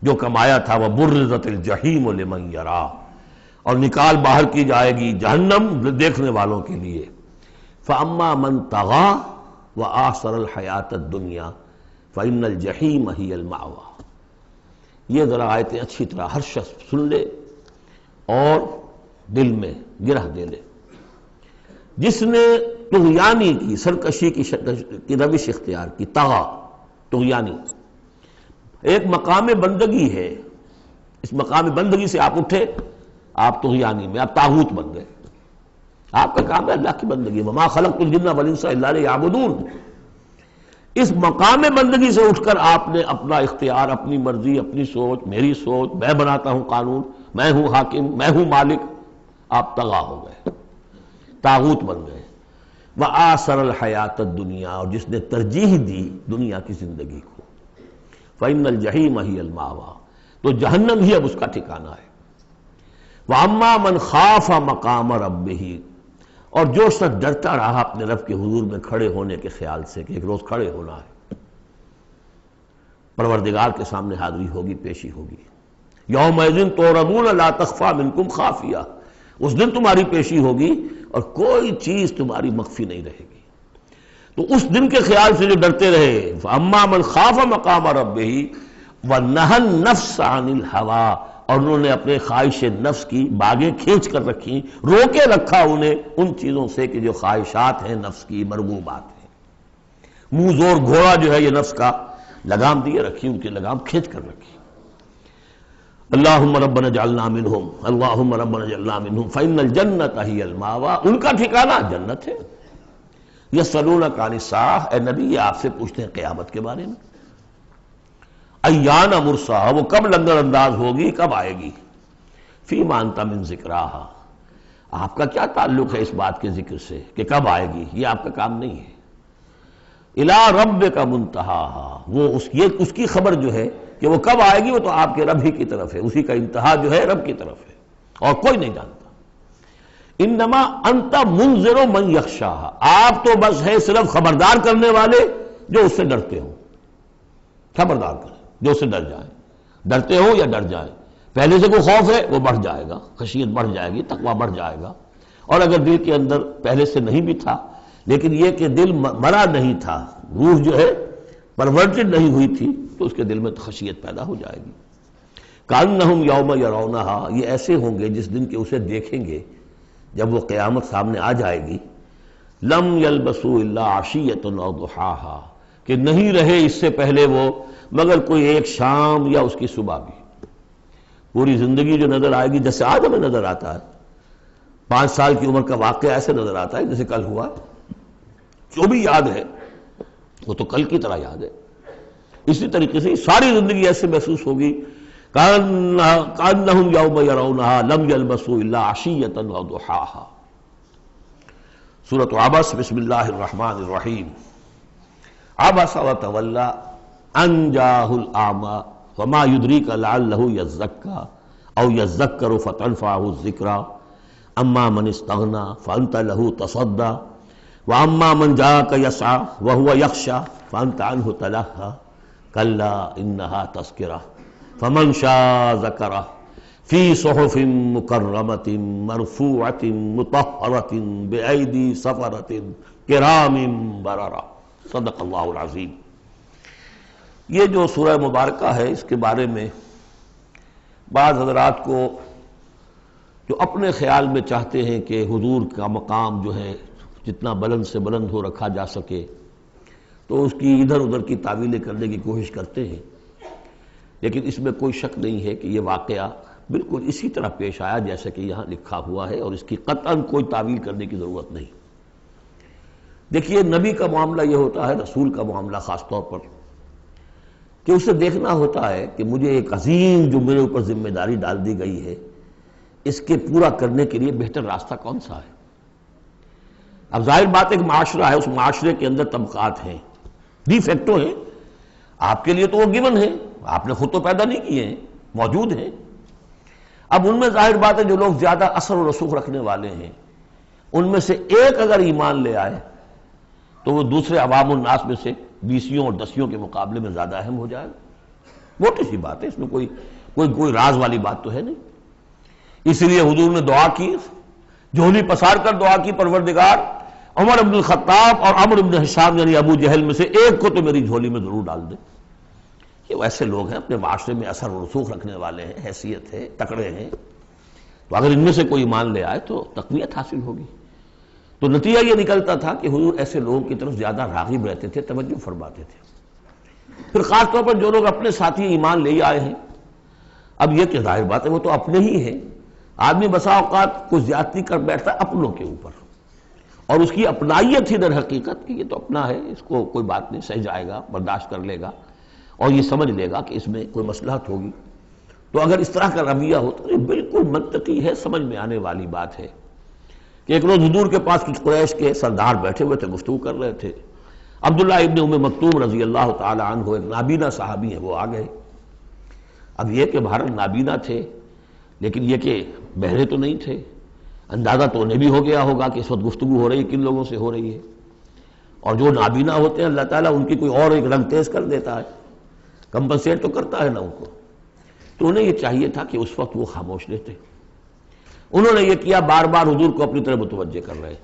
جو کمایا تھا، وَبُرِّزَتِ الجحیم لمن یریٰ، اور نکال باہر کی جائے گی جہنم دیکھنے والوں کے لیے۔ فَأَمَّا مَنْ طَغَىٰ وَآثَرَ الْحَيَاةَ الدُّنْيَا فَإِنَّ الْجَحِيمَ هِيَ الْمَأْوَىٰ۔ یہ ذرا آیتیں اچھی طرح ہر شخص سن لے اور دل میں گرہ دے لے۔ جس نے طغیانی کی، سرکشی کی روش اختیار کی، طغا، طغیانی، ایک مقام بندگی ہے، اس مقام بندگی سے آپ اٹھے، آپ طغیانی میں، آپ طاغوت بن گئے، آپ کا کام ہے اللہ کی بندگی، وما خلقت الجن والانس الا لیعبدون۔ اس مقام بندگی سے اٹھ کر آپ نے اپنا اختیار، اپنی مرضی، اپنی سوچ، میری سوچ، میں بناتا ہوں قانون، میں ہوں حاکم، میں ہوں مالک، آپ طغا ہو گئے، طاغوت بن گئے۔ وآثر الحیات الدنیا، اور جس نے ترجیح دی دنیا کی زندگی کو، فإن الجحیم ہی المأویٰ، تو جہنم ہی اب اس کا ٹھکانہ ہے۔ وَأَمَّا مَنْ خَافَ مَقَامَ رَبِّهِ، اور جو شخص ڈرتا رہا اپنے رب کے حضور میں کھڑے ہونے کے خیال سے کہ ایک روز کھڑے ہونا ہے، پروردگار کے سامنے حاضری ہوگی، پیشی ہوگی۔ یومئذ تعرضون لا تخفی منکم خافیہ، اس دن تمہاری پیشی ہوگی اور کوئی چیز تمہاری مخفی نہیں رہے گی۔ تو اس دن کے خیال سے جو ڈرتے رہے، فَأَمَّا مَنْ خَافَ مَقَامَ رَبِّهِ وَنَهَى النَّفْسَ عَنِ الْهَوَىٰ، اور انہوں نے اپنے خواہش نفس کی باغیں کھینچ کر رکھی، روکے رکھا انہیں ان چیزوں سے کہ جو خواہشات ہیں نفس کی، مرغوبات ہیں، منہ زور گھوڑا جو ہے یہ نفس کا، لگام دیے رکھی، ان کی لگام کھینچ کر رکھی۔ اللہم ربنا اجعلنا منہم، اللہم ربنا اجعلنا منہم، فإن الجنۃ ہی المأویٰ، ان کا ٹھکانہ جنت ہے۔ یسألونک عن الساعہ، اے نبی یہ آپ سے پوچھتے ہیں قیامت کے بارے میں، ایان مرساہا، وہ کب لنگر انداز ہوگی، کب آئے گی، فیما انت من ذکراہا، آپ کا کیا تعلق ہے اس بات کے ذکر سے کہ کب آئے گی، یہ آپ کا کام نہیں ہے۔ الی ربک منتہاہا، وہ اس کی خبر جو ہے کہ وہ کب آئے گی، وہ تو آپ کے رب ہی کی طرف ہے، اسی کا انتہا جو ہے رب کی طرف ہے، اور کوئی نہیں جانتا۔ انما انت منذر من یخشاہا، آپ تو بس ہے صرف خبردار کرنے والے جو اس سے ڈرتے ہوں، خبردار کریں جو اس سے ڈر جائیں، ڈرتے ہوں یا ڈر جائیں۔ پہلے سے کوئی خوف ہے وہ بڑھ جائے گا، خشیت بڑھ جائے گی، تقویٰ بڑھ جائے گا، اور اگر دل کے اندر پہلے سے نہیں بھی تھا لیکن یہ کہ دل مرا نہیں تھا، روح جو ہے پرورٹڈ نہیں ہوئی تھی، تو اس کے دل میں خشیت پیدا ہو جائے گی۔ کأنہم یوم یرونہا، یہ ایسے ہوں گے جس دن کہ اسے دیکھیں گے جب وہ قیامت سامنے آ جائے گی، لم یلبسوا الا عشیۃ او ضحاہا، کہ نہیں رہے اس سے پہلے وہ مگر کوئی ایک شام یا اس کی صبح بھی۔ پوری زندگی جو نظر آئے گی جیسے آج ہمیں نظر آتا ہے، 5 سال کی عمر کا واقعہ ایسے نظر آتا ہے جیسے کل ہوا، جو بھی یاد ہے وہ تو کل کی طرح یاد ہے۔ اسی طریقے سے ساری زندگی ایسے محسوس ہوگی، کأنہم یوم یرونہا لم یلبسوا الا عشیۃ او ضحاہا۔ سورۃ عبس، بسم اللہ الرحمن الرحیم۔ عبس وتولی ان جاءہ الاعمی وما یدریک لعلہ یزکی او یذکر فتنفعہ الذکریٰ اما من استغنی فانت لہ تصدی واما من جاءک یسعی وہو یخشی فانت عنہ تلہی کلا انہا تذکرہ فمن شاء ذکرہ فی صحف مکرمۃ مرفوعۃ مطہرۃ بأیدی سفرۃ کرام بررہ۔ صدق اللہ العظیم۔ یہ جو سورہ مبارکہ ہے اس کے بارے میں بعض حضرات کو جو اپنے خیال میں چاہتے ہیں کہ حضور کا مقام جو ہے جتنا بلند سے بلند ہو رکھا جا سکے تو اس کی ادھر ادھر کی تعویلیں کرنے کی کوشش کرتے ہیں، لیکن اس میں کوئی شک نہیں ہے کہ یہ واقعہ بالکل اسی طرح پیش آیا جیسا کہ یہاں لکھا ہوا ہے، اور اس کی قطعاً کوئی تعویل کرنے کی ضرورت نہیں۔ دیکھیے نبی کا معاملہ یہ ہوتا ہے، رسول کا معاملہ خاص طور پر، کہ اسے دیکھنا ہوتا ہے کہ مجھے ایک عظیم جو میرے اوپر ذمہ داری ڈال دی گئی ہے اس کے پورا کرنے کے لیے بہتر راستہ کون سا ہے۔ اب ظاہر بات ایک معاشرہ ہے، اس معاشرے کے اندر طبقات ہیں، ڈی فیکٹو ہیں، آپ کے لیے تو وہ گیون ہیں، آپ نے خود تو پیدا نہیں کیے ہیں، موجود ہیں۔ اب ان میں ظاہر بات ہے جو لوگ زیادہ اثر و رسوخ رکھنے والے ہیں ان میں سے ایک اگر ایمان لے آئے تو وہ دوسرے عوام الناس میں سے 20 اور 10 کے مقابلے میں زیادہ اہم ہو جائے گا۔ موٹی سی بات ہے، اس میں کوئی راز والی بات تو ہے نہیں۔ اس لیے حضور نے دعا کی، جھولی پسار کر دعا کی، پروردگار عمر بن الخطاب اور عمرو بن ہشام یعنی ابو جہل میں سے ایک کو تو میری جھولی میں ضرور ڈال دے۔ یہ ایسے لوگ ہیں اپنے معاشرے میں اثر و رسوخ رکھنے والے ہیں، حیثیت ہے، تکڑے ہیں، تو اگر ان میں سے کوئی ایمان لے آئے تو تقویت حاصل ہوگی۔ تو نتیجہ یہ نکلتا تھا کہ حضور ایسے لوگوں کی طرف زیادہ راغب رہتے تھے، توجہ فرماتے تھے۔ پھر خاص طور پر جو لوگ اپنے ساتھی ایمان لے آئے ہیں، اب یہ کہ ظاہر بات ہے وہ تو اپنے ہی ہیں، آدمی بسا اوقات کچھ زیادتی کر بیٹھتا ہے اپنوں کے اوپر، اور اس کی اپنائیت ہی در حقیقت کہ یہ تو اپنا ہے، اس کو کوئی بات نہیں، سہ جائے گا، برداشت کر لے گا، اور یہ سمجھ لے گا کہ اس میں کوئی مصلحت ہوگی۔ تو اگر اس طرح کا رویہ ہو تو یہ بالکل منطقی ہے، سمجھ میں آنے والی بات ہے کہ ایک روز حضور کے پاس کچھ قریش کے سردار بیٹھے ہوئے تھے، گفتگو کر رہے تھے۔ عبداللہ ابن ام مکتوم رضی اللہ تعالی عنہ ایک نابینا صحابی ہیں، وہ آ گئے۔ اب یہ کہ بھارت نابینا تھے لیکن یہ کہ بہرے تو نہیں تھے، اندازہ تو انہیں بھی ہو گیا ہوگا کہ اس وقت گفتگو ہو رہی ہے کن لوگوں سے ہو رہی ہے، اور جو نابینا ہوتے ہیں اللہ تعالیٰ ان کی کوئی اور ایک رنگ تیز کر دیتا ہے، کمپنسیٹ تو کرتا ہے نا ان کو۔ تو انہیں یہ چاہیے تھا کہ اس وقت وہ خاموش رہتے، انہوں نے یہ کیا، بار بار حضور کو اپنی طرف متوجہ کر رہے ہیں،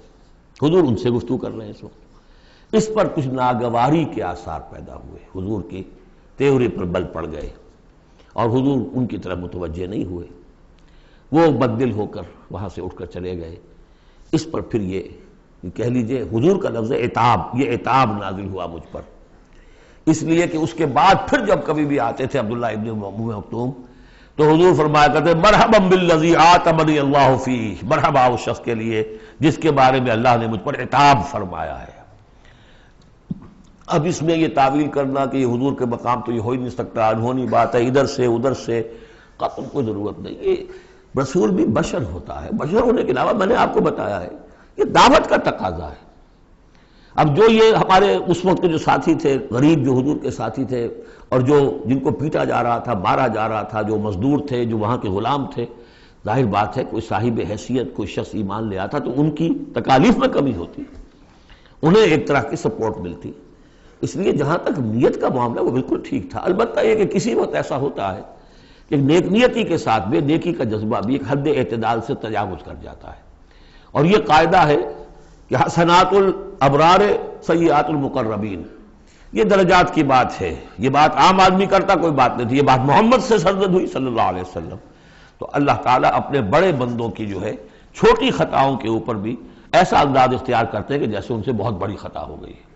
حضور ان سے گفتگو کر رہے ہیں اس وقت۔ اس پر کچھ ناگواری کے آثار پیدا ہوئے، حضور کی تیوری پر بل پڑ گئے اور حضور ان کی طرف متوجہ نہیں ہوئے، وہ بددل ہو کر وہاں سے اٹھ کر چلے گئے۔ اس پر پھر یہ کہہ لیجئے حضور کا لفظ عتاب، یہ عتاب نازل ہوا مجھ پر، اس لیے کہ اس کے بعد پھر جب کبھی بھی آتے تھے عبداللہ ابن ام مکتوم تو حضور فرمایا کرتے مرحبا بالذی آتمنی اللہ فیہ، مرحبا اس شخص کے لیے جس کے بارے میں اللہ نے مجھ پر عتاب فرمایا ہے۔ اب اس میں یہ تعویل کرنا کہ یہ حضور کے مقام تو یہ ہو ہی نہیں سکتا، انہونی بات ہے، ادھر سے ادھر سے، قطعاً کوئی ضرورت نہیں۔ یہ رسول بھی بشر ہوتا ہے، بشر ہونے کے علاوہ میں نے آپ کو بتایا ہے یہ دعوت کا تقاضا ہے۔ اب جو یہ ہمارے اس وقت کے جو ساتھی تھے، غریب جو حضور کے ساتھی تھے، اور جو جن کو پیٹا جا رہا تھا، مارا جا رہا تھا، جو مزدور تھے، جو وہاں کے غلام تھے، ظاہر بات ہے کوئی صاحب حیثیت کوئی شخص ایمان لے آتا تو ان کی تکالیف میں کمی ہوتی، انہیں ایک طرح کی سپورٹ ملتی۔ اس لیے جہاں تک نیت کا معاملہ وہ بالکل ٹھیک تھا۔ البتہ یہ کہ کسی وقت ایسا ہوتا ہے کہ نیک نیتی کے ساتھ بے نیکی کا جذبہ بھی ایک حد اعتدال سے تجاوز کر جاتا ہے، اور یہ قاعدہ ہے کہ حسنات الابرار سیئات المقربین، یہ درجات کی بات ہے، یہ بات عام آدمی کرتا کوئی بات نہیں تھی، یہ بات محمد سے سرزد ہوئی صلی اللہ علیہ وسلم۔ تو اللہ تعالیٰ اپنے بڑے بندوں کی جو ہے چھوٹی خطاؤں کے اوپر بھی ایسا انداز اختیار کرتے ہیں کہ جیسے ان سے بہت بڑی خطا ہو گئی ہے۔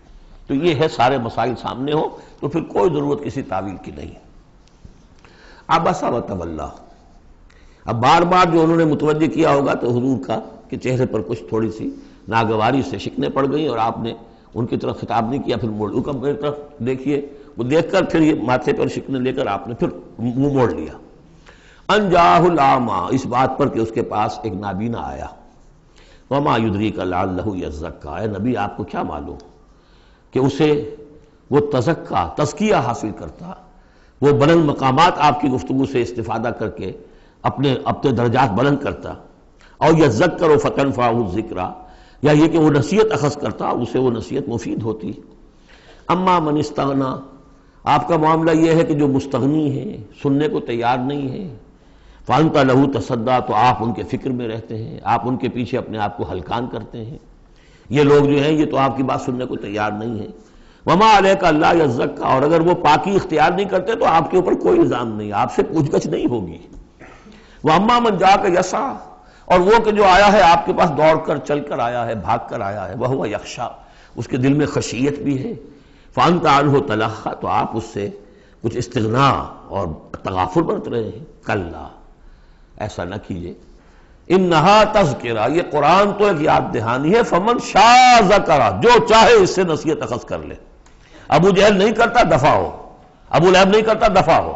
تو یہ ہے سارے مسائل سامنے ہو تو پھر کوئی ضرورت کسی تعویل کی نہیں۔ عبس وتولی، اب بار بار جو انہوں نے متوجہ کیا ہوگا تو حضور کا کہ چہرے پر کچھ تھوڑی سی ناگواری سے شکنیں پڑ گئیں، اور آپ نے ان کی طرف خطاب نہیں کیا، پھر موڑ میری طرف دیکھیے، وہ دیکھ کر پھر یہ ماتھے پر شکنیں لے کر آپ نے پھر منہ موڑ لیا۔ ان جاءہ الاعمی، اس بات پر کہ اس کے پاس ایک نابینا آیا۔ وما یدریک لعلہ یزکیٰ، اے نبی آپ کو کیا معلوم کہ اسے وہ تزکیہ حاصل کرتا، وہ بلند مقامات آپ کی گفتگو سے استفادہ کر کے اپنے درجات بلند کرتا، اور یذکر فتنفعہ الذکریٰ، یا یہ کہ وہ نصیحت اخذ کرتا، اسے وہ نصیحت مفید ہوتی۔ اما من استغنی، آپ کا معاملہ یہ ہے کہ جو مستغنی ہے، سننے کو تیار نہیں ہے، فانت لہ تصدیٰ، تو آپ ان کے فکر میں رہتے ہیں، آپ ان کے پیچھے اپنے آپ کو ہلکان کرتے ہیں۔ یہ لوگ جو ہیں یہ تو آپ کی بات سننے کو تیار نہیں ہے۔ وما علیک الا یزکیٰ، اور اگر وہ پاکی اختیار نہیں کرتے تو آپ کے اوپر کوئی الزام نہیں، آپ سے پوچھ گچھ نہیں ہوگی۔ واما من جاءک یسعیٰ، اور وہ کہ جو آیا ہے آپ کے پاس دوڑ کر چل کر آیا ہے، بھاگ کر آیا ہے، وہو یخشیٰ، اس کے دل میں خشیت بھی ہے، فانت عنہ تلہیٰ، تو آپ اس سے کچھ استغنا اور تغافل برت رہے ہیں۔ کلا، ایسا نہ کیجیے، انہا تذکرہ، یہ قرآن تو ایک یاد دہانی ہے، فمن شاء ذکرہ، جو چاہے اس سے نصیحت اخذ کر لے۔ ابو جہل نہیں کرتا دفع ہو، ابو لہب نہیں کرتا دفع ہو،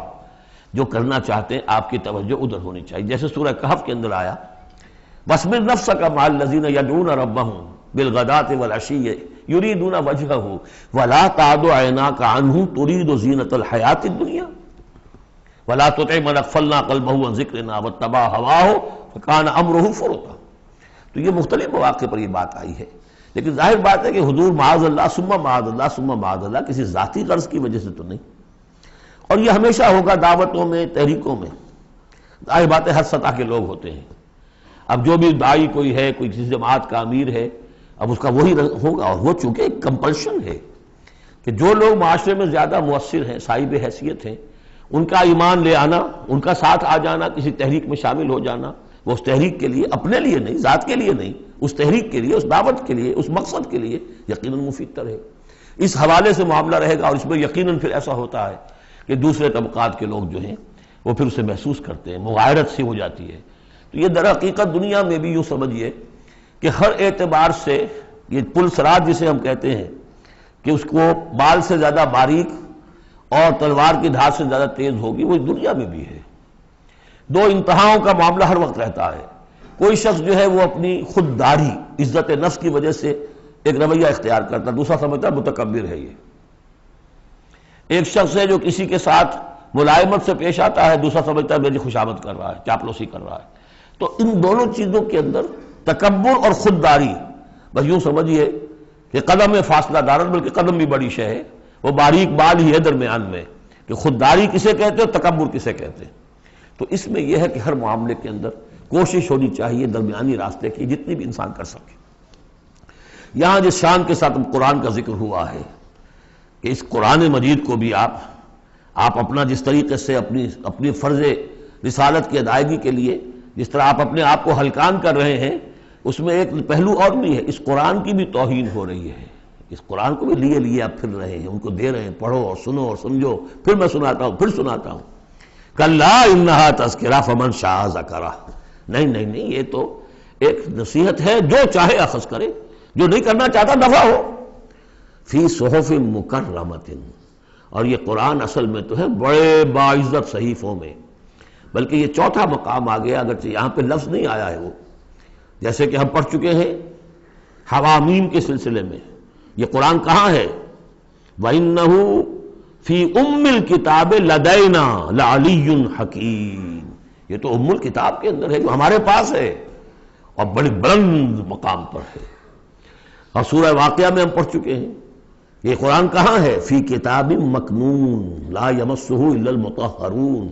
جو کرنا چاہتے ہیں آپ کی توجہ ادھر ہونی چاہیے۔ جیسے سورہ کہف کے اندر آیا، وَاصْبِرْ نَفْسَكَ مَعَ الَّذِينَ يَدْعُونَ رَبَّهُمْ بِالْغَدَاةِ وَالْعَشِيِّ يُرِيدُونَ وَجْهَهُ وَلَا تَعْدُ عَيْنَاكَ عَنْهُمْ تُرِيدُ زِينَةَ الْحَيَاةِ الدُّنْيَا وَلَا تُطِعْ مَنْ أَغْفَلْنَا قَلْبَهُ عَنْ ذِكْرِنَا وَاتَّبَعَ هَوَاهُ فَكَانَ أَمْرُهُ فُرُطًا۔ تو یہ مختلف مواقع پر یہ بات آئی ہے، لیکن ظاہر بات ہے کہ حضور معاذ اللہ ثم معاذ اللہ ثم معاذ اللہ کسی ذاتی غرض کی وجہ سے تو نہیں، اور یہ ہمیشہ ہوگا دعوتوں میں، تحریکوں میں۔ ظاہر بات ہے ہر سطح کے لوگ ہوتے ہیں، اب جو بھی داعی کوئی ہے، کوئی کسی جماعت کا امیر ہے، اب اس کا وہی ہوگا، اور وہ چونکہ ایک کمپلشن ہے کہ جو لوگ معاشرے میں زیادہ مؤثر ہیں، صاحب حیثیت ہیں، ان کا ایمان لے آنا، ان کا ساتھ آ جانا، کسی تحریک میں شامل ہو جانا، وہ اس تحریک کے لیے، اپنے لیے نہیں، ذات کے لیے نہیں، اس تحریک کے لیے، اس دعوت کے لیے، اس مقصد کے لیے یقیناً مفید تر ہے۔ اس حوالے سے معاملہ رہے گا، اور اس میں یقیناً پھر ایسا ہوتا ہے کہ دوسرے طبقات کے لوگ جو ہیں وہ پھر اسے محسوس کرتے ہیں، مغایرت سی ہو جاتی ہے۔ تو یہ در حقیقت دنیا میں بھی یوں سمجھیے کہ ہر اعتبار سے یہ پل سرات جسے ہم کہتے ہیں کہ اس کو بال سے زیادہ باریک اور تلوار کی دھار سے زیادہ تیز ہوگی، وہ اس دنیا میں بھی ہے۔ دو انتہاؤں کا معاملہ ہر وقت رہتا ہے۔ کوئی شخص جو ہے وہ اپنی خودداری، عزت نفس کی وجہ سے ایک رویہ اختیار کرتا، دوسرا سمجھتا ہے متکبر ہے یہ۔ ایک شخص ہے جو کسی کے ساتھ ملائمت سے پیش آتا ہے، دوسرا سمجھتا ہے میری خوشامد کر رہا ہے، چاپلوسی کر رہا ہے۔ تو ان دونوں چیزوں کے اندر تکبر اور خودداری، بس یوں سمجھیے کہ قدم میں فاصلہ دارن، بلکہ قدم بھی بڑی شے ہے، وہ باریک بال ہی ہے درمیان میں کہ خودداری کسے کہتے ہیں، تکبر کسے کہتے ہیں۔ تو اس میں یہ ہے کہ ہر معاملے کے اندر کوشش ہونی چاہیے درمیانی راستے کی، جتنی بھی انسان کر سکے۔ یہاں جس شان کے ساتھ قرآن کا ذکر ہوا ہے کہ اس قرآن مجید کو بھی آپ اپنا جس طریقے سے اپنی فرض رسالت کی ادائیگی کے لیے جس طرح آپ اپنے آپ کو ہلکان کر رہے ہیں، اس میں ایک پہلو اور بھی ہے، اس قرآن کی بھی توہین ہو رہی ہے۔ اس قرآن کو بھی لیے آپ پھر رہے ہیں، ان کو دے رہے ہیں، پڑھو اور سنو اور سمجھو، پھر میں سناتا ہوں، پھر سناتا ہوں۔ کلا انہا تذکرہ فمن شاء ذکرہ، نہیں، یہ تو ایک نصیحت ہے، جو چاہے اخذ کرے، جو نہیں کرنا چاہتا دفع ہو۔ فی صحف مکرمۃ، اور یہ قرآن اصل میں تو ہے بڑے باعزت صحیفوں میں، بلکہ یہ چوتھا مقام آ گیا، اگرچہ یہاں پہ لفظ نہیں آیا ہے وہ، جیسے کہ ہم پڑھ چکے ہیں حوامیم کے سلسلے میں، یہ قرآن کہاں ہے؟ وَإِنَّهُ فِي أُمِّ الْكِتَابِ لَدَيْنَا لَعَلِيٌّ حَكِيمٌ، یہ تو ام الکتاب کے اندر ہے جو ہمارے پاس ہے اور بڑی بلند مقام پر ہے۔ اور سورہ واقعہ میں ہم پڑھ چکے ہیں یہ قرآن کہاں ہے؟ فی کتاب مکنون لا یمسہ الا المطہرون،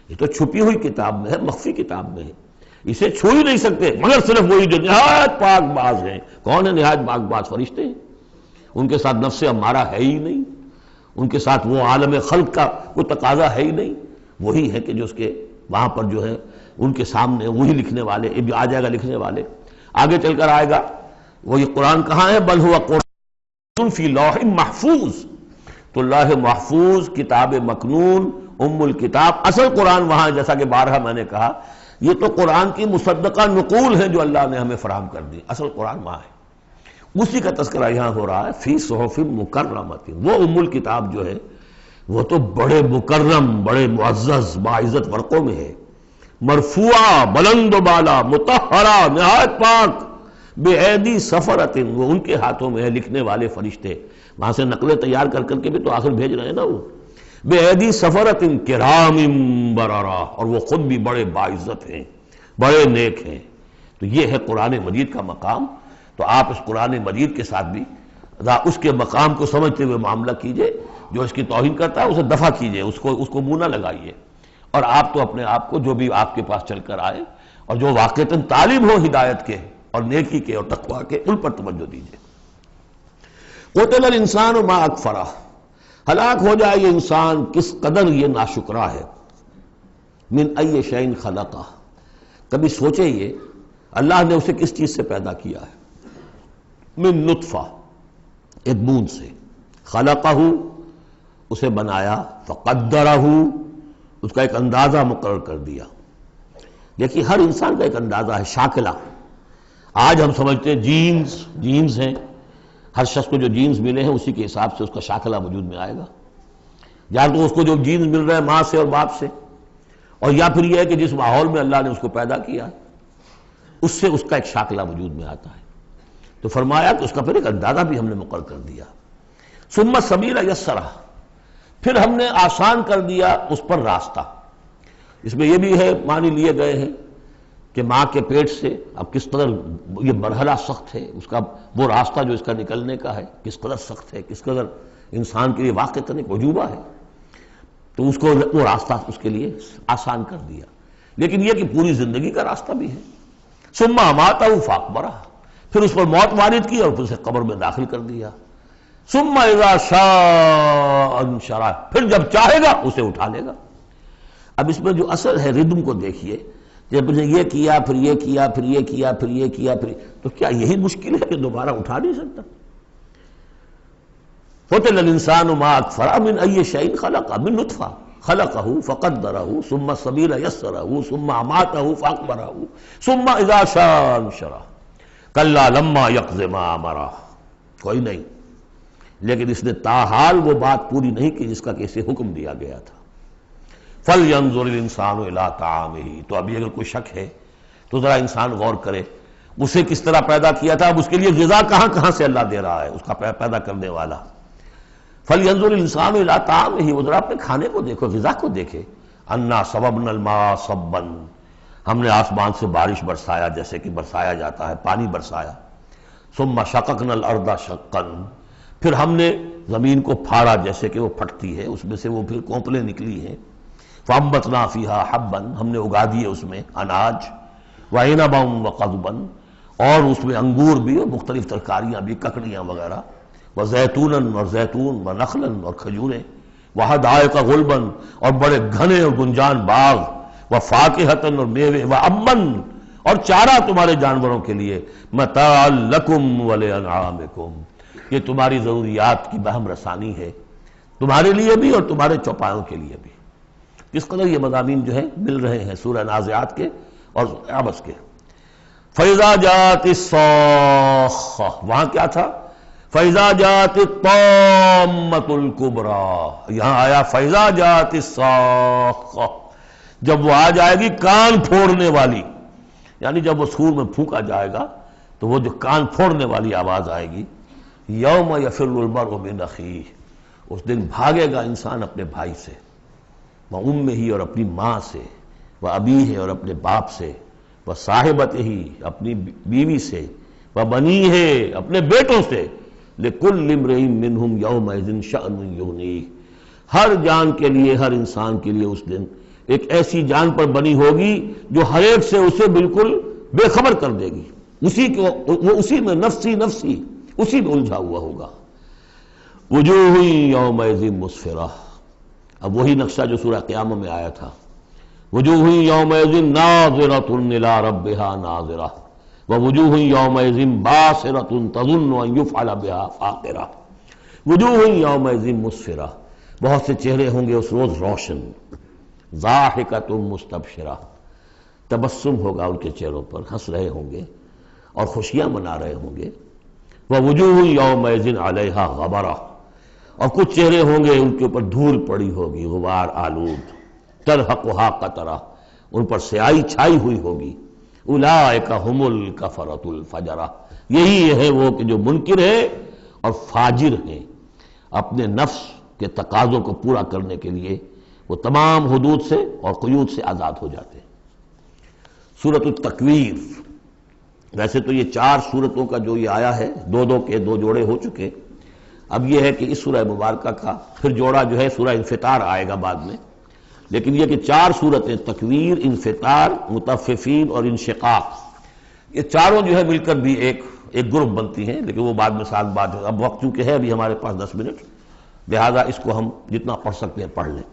یہ تو چھپی ہوئی کتاب میں ہے، مخفی کتاب میں ہے، اسے چھو ہی نہیں سکتے مگر صرف وہی جو نہایت پاک باز ہیں۔ کون ہے نہایت پاک باز؟ فرشتے ہیں، ان کے ساتھ نفس امارہ ہے ہی نہیں، ان کے ساتھ وہ عالم خلق کا کوئی تقاضا ہے ہی نہیں، وہی ہے کہ جو اس کے وہاں پر جو ہے ان کے سامنے وہی لکھنے والے، ابھی آ جائے گا لکھنے والے، آگے چل کر آئے گا۔ وہ یہ قرآن کہاں ہے؟ بل ہوا قرآن فی لوح محفوظ، تو لوح محفوظ، کتاب مکنون، ام الکتاب، اصل قرآن وہاں ہے۔ جیسا کہ بارہا میں نے کہا یہ تو قرآن کی مصدقہ نقول ہے جو اللہ نے ہمیں فراہم کر دی، اصل قرآن وہاں ہے، اسی کا تذکرہ یہاں ہو رہا ہے فی صحف مکرمۃ۔ وہ ام الکتاب جو ہے وہ تو بڑے مکرم، بڑے معزز باعزت ورقوں میں ہے، مرفوعہ، بلند و بالا، مطہرہ، نہایت پاک، بے ایدی سفرۃ، وہ ان کے ہاتھوں میں ہے، لکھنے والے فرشتے، وہاں سے نقلیں تیار کر کر کے بھی تو آخر بھیج رہے ہیں نا وہ، بے ایدی سفرۃ کرام بررہ، اور وہ خود بھی بڑے باعزت ہیں، بڑے نیک ہیں۔ تو یہ ہے قرآن مجید کا مقام۔ تو آپ اس قرآن مجید کے ساتھ بھی اس کے مقام کو سمجھتے ہوئے معاملہ کیجئے، جو اس کی توہین کرتا ہے اسے دفع کیجئے، اس کو منہ نہ لگائیے، اور آپ تو اپنے آپ کو جو بھی آپ کے پاس چل کر آئے اور جو واقعتاً طالب ہو ہدایت کے اور نیکی کے اور تقویٰ کے، ان پر توجہ دیجئے۔ قتل الانسان ما اکفرہ، ہلاک ہو جائے یہ انسان کس قدر یہ ناشکرا ہے۔ من ای شیء خلقہ، کبھی سوچے یہ اللہ نے اسے کس چیز سے پیدا کیا ہے؟ من نطفہ، ایک بوند سے، خلقہ، اسے بنایا، فقدرہ، اس کا ایک اندازہ مقرر کر دیا۔ دیکھیے ہر انسان کا ایک اندازہ ہے، شاکلہ۔ آج ہم سمجھتے ہیں جینز ہیں، ہر شخص کو جو جینز ملے ہیں اسی کے حساب سے اس کا شاکلہ وجود میں آئے گا، یا تو اس کو جو جینز مل رہے ہیں ماں سے اور باپ سے، اور یا پھر یہ ہے کہ جس ماحول میں اللہ نے اس کو پیدا کیا اس سے اس کا ایک شاکلہ وجود میں آتا ہے۔ تو فرمایا کہ اس کا پھر ایک اندازہ بھی ہم نے مقرر کر دیا۔ ثم السبیل یسرہ، پھر ہم نے آسان کر دیا اس پر راستہ۔ اس میں یہ بھی ہے، معنی لیے گئے ہیں کہ ماں کے پیٹ سے اب کس قدر یہ مرحلہ سخت ہے، اس کا وہ راستہ جو اس کا نکلنے کا ہے کس قدر سخت ہے، کس قدر انسان کے لیے واقعتاً ایک عجوبہ ہے، تو اس کو وہ راستہ اس کے لیے آسان کر دیا۔ لیکن یہ کہ پوری زندگی کا راستہ بھی ہے۔ ثم اماتہ فاقبرہ، پھر اس پر موت وارد کی اور پھر اسے قبر میں داخل کر دیا۔ ثم اذا شاء انشرہ، پھر جب چاہے گا اسے اٹھا لے گا۔ اب اس میں جو اثر ہے ردم کو دیکھیے، جب نے یہ کیا پھر یہ کیا پھر یہ کیا پھر یہ کیا پھر، تو کیا یہی مشکل ہے کہ دوبارہ اٹھا نہیں سکتا؟ قتل الانسان ما اکفرہ من ای شیء خلقہ، من نطفہ خلقہ فقدرہ ثم السبیل یسرہ ثم اماتہ فاقبرہ ثم اذا شاء انشرہ کلا لما یقض ما امرہ۔ کوئی نہیں، لیکن اس نے تاحال وہ بات پوری نہیں کی جس کا کہ اسے حکم دیا گیا تھا۔ فَلْيَنظُرِ الْإِنسَانُ إِلَىٰ طَعَامِهِ، تو ابھی اگر کوئی شک ہے تو ذرا انسان غور کرے اسے کس طرح پیدا کیا تھا، اب اس کے لیے غذا کہاں سے اللہ دے رہا ہے، اس کا پیدا کرنے والا۔ فَلْيَنظُرِ الْإِنسَانُ إِلَىٰ طَعَامِهِ، وہ ذرا اپنے کھانے کو دیکھو، غذا کو دیکھے۔ أَنَّا صَبَبْنَا الْمَاءَ صَبًّا، ہم نے آسمان سے بارش برسایا جیسے کہ برسایا جاتا ہے، پانی برسایا۔ ثُمَّ شَقَقْنَا الْأَرْضَ شَقًّا، پھر ہم نے زمین کو پھاڑا جیسے کہ وہ پھٹتی ہے، اس میں سے وہ پھر کونپلیں نکلی ہیں۔ فَأَنبَتْنَا فِيهَا حَبًّا، ہم نے اگا دیے اس میں اناج، وَعِنَبًا وَقَضْبًا، اور اس میں انگور بھی اور مختلف ترکاریاں بھی، ککڑیاں وغیرہ، وَزَيْتُونًا، اور زیتون، وَنَخْلًا، اور کھجوریں، وَحَدَائِقَ غُلْبًا، اور بڑے گھنے اور گنجان باغ، وَفَاكِهَةً، اور میوے، وَأَبًّا، اور چارہ تمہارے جانوروں کے لیے، مَتَاعًا لَكُمْ وَلِأَنْعَامِكُمْ، یہ تمہاری ضروریات کی بہم رسانی ہے، تمہارے لیے بھی اور تمہارے چوپایوں کے لیے بھی۔ کس قدر یہ مضامین جو ہیں مل رہے ہیں سورہ نازعات کے اور عبس کے۔ فَإِذَا جَاءَتِ الصَّاخَّةُ، وہاں کیا تھا؟ فَإِذَا جَاءَتِ الطَّامَّةُ الْكُبْرَىٰ، یہاں آیا فَإِذَا جَاءَتِ الصَّاخَّةُ، جب وہ آ جائے گی کان پھوڑنے والی، یعنی جب وہ سور میں پھونکا جائے گا تو وہ جو کان پھوڑنے والی آواز آئے گی۔ یوم یفر المرء من اخیہ، اس دن بھاگے گا انسان اپنے بھائی سے، وامہ اور اپنی ماں سے، وابیہ اور اپنے باپ سے، وصاحبتہ اپنی بیوی سے، وبنیہ اپنے بیٹوں سے، لکل امرئ منہم یومئذ شأن یغنیہ، ہر جان کے لیے، ہر انسان کے لیے اس دن ایک ایسی جان پر بنی ہوگی جو ہر ایک سے اسے بالکل بے خبر کر دے گی، وہ اسی میں نفسی نفسی اسی میں الجھا ہوا ہوگا۔ وجوہ یومئذ مسفرہ، اب وہی نقشہ جو سورہ قیامہ میں آیا تھا، وجوہ یومئذ ناظرۃ الی ربہا ناظرہ ووجوہ یومئذ باسرۃ تظن ان یفعل بہا فاقرہ۔ وجوہ یومئذ مسفرہ، بہت سے چہرے ہوں گے اس روز روشن، ضاحکۃ مستبشرہ، تبسم ہوگا ان کے چہروں پر، ہنس رہے ہوں گے اور خوشیاں منا رہے ہوں گے۔ ووجوہ یومئذ علیہا غبرہ، اور کچھ چہرے ہوں گے ان کے اوپر دھول پڑی ہوگی، غبار آلود، ترہقھا قطرہ، ان پر سیاہی چھائی ہوئی ہوگی۔ اولئک ھم الکفرۃ الفجرہ، یہی ہے وہ کہ جو منکر ہے اور فاجر ہیں، اپنے نفس کے تقاضوں کو پورا کرنے کے لیے وہ تمام حدود سے اور قیود سے آزاد ہو جاتے ہیں۔ سورۃ التکویر، ویسے تو یہ 4 سورتوں کا جو یہ آیا ہے، دو کے 2 جوڑے ہو چکے، اب یہ ہے کہ اس سورہ مبارکہ کا پھر جوڑا جو ہے سورہ انفطار آئے گا بعد میں، لیکن یہ کہ 4 سورتیں تکویر، انفطار، مطففین اور انشقاق، یہ چاروں جو ہے مل کر بھی ایک گروپ بنتی ہیں، لیکن وہ بعد میں ساتھ بات ہے۔ اب وقت چونکہ ہے ابھی ہمارے پاس 10 منٹ، لہذا اس کو ہم جتنا پڑھ سکتے ہیں پڑھ لیں۔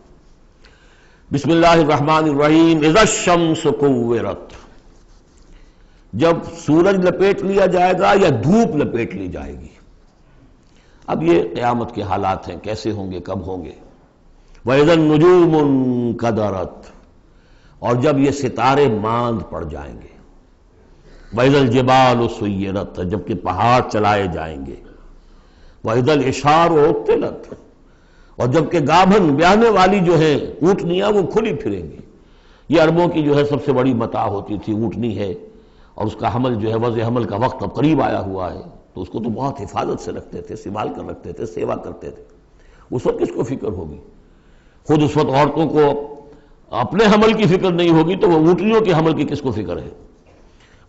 بسم اللہ الرحمن الرحیم۔ اذا الشمس کورت، جب سورج لپیٹ لیا جائے گا یا دھوپ لپیٹ لی جائے گی۔ اب یہ قیامت کے حالات ہیں، کیسے ہوں گے، کب ہوں گے۔ وَإِذَا النُّجُومُ انْكَدَرَتْ، اور جب یہ ستارے ماند پڑ جائیں گے۔ وَإِذَا الْجِبَالُ سُيِّرَتْ، جبکہ پہاڑ چلائے جائیں گے۔ وَإِذَا الْعِشَارُ عُطِّلَتْ، اور جبکہ گابھن بیاہنے والی جو ہے اونٹنیاں وہ کھلی پھریں گی۔ یہ عربوں کی جو ہے سب سے بڑی متاع ہوتی تھی، اونٹنی ہے، اور اس کا حمل جو ہے وضع حمل کا وقت اب قریب آیا ہوا ہے، تو اس کو تو بہت حفاظت سے رکھتے تھے، سنبھال کر رکھتے تھے، سیوا کرتے تھے۔ اس وقت کس کو فکر ہوگی؟ خود اس وقت عورتوں کو اپنے حمل کی فکر نہیں ہوگی تو وہ اونٹنیوں کے حمل کی کس کو فکر ہے؟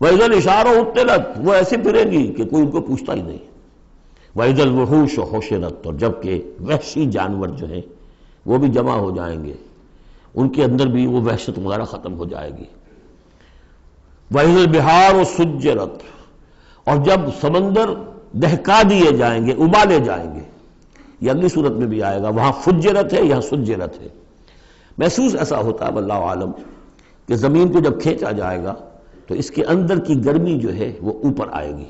وَإِذَا الْعِشَارُ عُطِّلَتْ، وہ ایسے پھریں گی کہ کوئی ان کو پوچھتا ہی نہیں۔ وَإِذَا الْوُحُوشُ حُشِرَتْ، اور جبکہ وحشی جانور جو ہیں وہ بھی جمع ہو جائیں گے، ان کے اندر بھی وہ وحشت وغیرہ ختم ہو جائے گی۔ وَإِذَا الْبِحَارُ سُجِّرَتْ، اور جب سمندر دہکا دیے جائیں گے، ابالے جائیں گے۔ یہ اگلی صورت میں بھی آئے گا، وہاں فجرت ہے، یہاں سجرت ہے۔ محسوس ایسا ہوتا ہے واللہ عالم کہ زمین کو جب کھینچا جائے گا تو اس کے اندر کی گرمی جو ہے وہ اوپر آئے گی،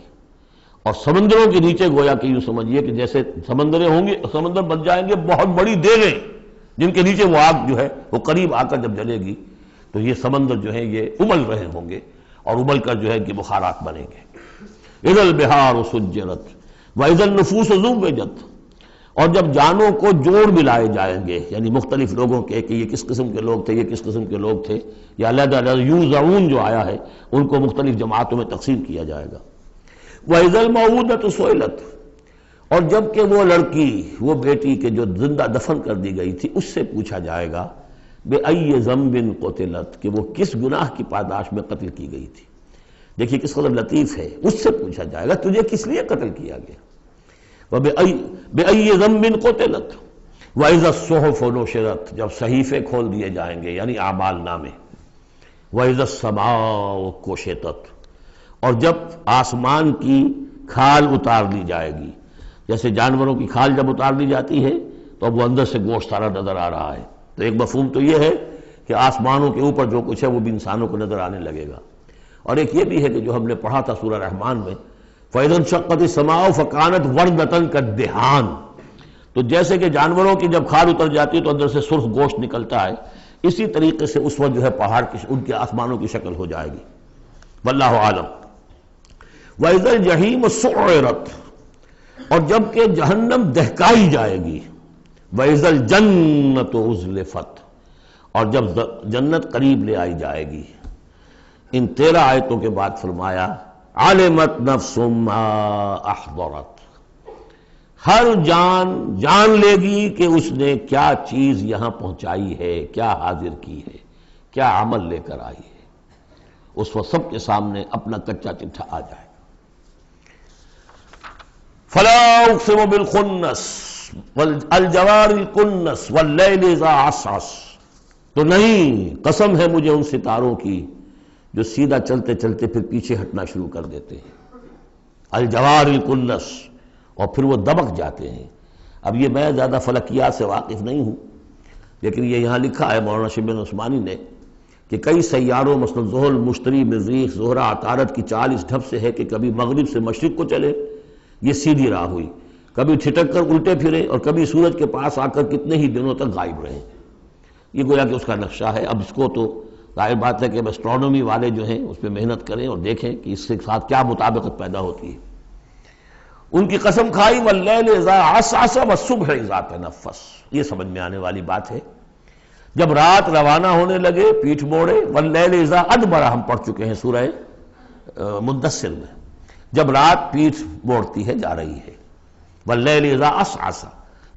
اور سمندروں کے نیچے گویا کہ یوں سمجھیے کہ جیسے سمندریں ہوں گے، سمندر بن جائیں گے بہت بڑی دیگیں، جن کے نیچے وہ آگ جو ہے وہ قریب آ کر جب جلے گی تو یہ سمندر جو ہے یہ ابل رہے ہوں گے، اور ابل کر جو ہے کہ بخارات بنیں گے۔ اذا البحار سجرت واذا النفوس زوجت، اور جب جانوں کو جوڑ ملائے جائیں گے، یعنی مختلف لوگوں کے کہ یہ کس قسم کے لوگ تھے، یہ کس قسم کے لوگ تھے، یا علیحدہ علیحدہ یوزعون جو آیا ہے ان کو مختلف جماعتوں میں تقسیم کیا جائے گا۔ وَإِذَا الْمَوْءُودَةُ سُئِلَتْ، اور جب کہ وہ لڑکی، وہ بیٹی کے جو زندہ دفن کر دی گئی تھی، اس سے پوچھا جائے گا بِأَيِّ ذَنبٍ قُتِلَتْ، کہ وہ کس گناہ کی پاداش میں قتل کی گئی تھی۔ دیکھیے کس قدر لطیف ہے، اس سے پوچھا جائے گا تجھے کس لیے قتل کیا گیا۔ بِأَيِّ ذَنبٍ قُتِلَتْ وَإِذَا الصُّحُفُ نُشِرَتْ، جب صحیفے کھول دیے جائیں گے یعنی اعمال نامے۔ وَإِذَا السَّمَاءُ كُشِطَتْ، اور جب آسمان کی کھال اتار لی جائے گی، جیسے جانوروں کی کھال جب اتار لی جاتی ہے تو اب وہ اندر سے گوشت سارا نظر آ رہا ہے، تو ایک مفہوم تو یہ ہے کہ آسمانوں کے اوپر جو کچھ ہے وہ بھی انسانوں کو نظر آنے لگے گا، اور ایک یہ بھی ہے کہ جو ہم نے پڑھا تھا سورہ رحمان میں، فَإِذَا انشَقَّتِ السَّمَاءُ فَكَانَتْ وَرْدَةً كَالدِّهَانِ، تو جیسے کہ جانوروں کی جب کھال اتر جاتی ہے تو اندر سے سرخ گوشت نکلتا ہے، اسی طریقے سے اس وقت جو ہے پہاڑ کی ان کے آسمانوں کی شکل ہو جائے گی۔ واللہ عالم۔ وَإِذَا الْجَحِيمُ سُعِّرَتْ، اور جب کہ جہنم دہکائی جائے گی۔ وَإِذَا الْجَنَّةُ أُزْلِفَتْ، اور جب جنت قریب لے آئی جائے گی۔ ان 13 آیتوں کے بعد فرمایا عَلِمَتْ نَفْسٌ مَّا أَحْضَرَتْ، ہر جان جان لے گی کہ اس نے کیا چیز یہاں پہنچائی ہے، کیا حاضر کی ہے، کیا عمل لے کر آئی ہے۔ اس وقت سب کے سامنے اپنا کچا چٹھا آ جائے۔ فلا اقسم بالخنس والجوار الکنس واللیل اذا عسعس، تو نہیں، قسم ہے مجھے ان ستاروں کی جو سیدھا چلتے چلتے پھر پیچھے ہٹنا شروع کر دیتے ہیں، الجوار الکنس، اور پھر وہ دبک جاتے ہیں۔ اب یہ میں زیادہ فلکیات سے واقف نہیں ہوں، لیکن یہ یہاں لکھا ہے مولانا شبلی عثمانی نے کہ کئی سیاروں مثلا زحل، مشتری، مریخ، زہرہ، عطارد کی چال اس ڈھب سے ہے کہ کبھی مغرب سے مشرق کو چلے، یہ سیدھی راہ ہوئی، کبھی ٹھٹک کر الٹے پھرے، اور کبھی سورج کے پاس آ کر کتنے ہی دنوں تک غائب رہے۔ یہ گویا کہ اس کا نقشہ ہے۔ اب اس کو تو ظاہر بات ہے کہ ایسٹرونومی والے جو ہیں اس پہ محنت کریں اور دیکھیں کہ اس کے ساتھ کیا مطابقت پیدا ہوتی ہے۔ ان کی قسم کھائی واللیل اذا عسعس والصبح اذا تنفس، یہ سمجھ میں آنے والی بات ہے۔ جب رات روانہ ہونے لگے، پیٹھ موڑے، واللیل اذا ادبر ہم پڑھ چکے ہیں سورہ مدثر میں، جب رات پیٹھ موڑتی ہے جا رہی ہے، واللیل اذا عسعس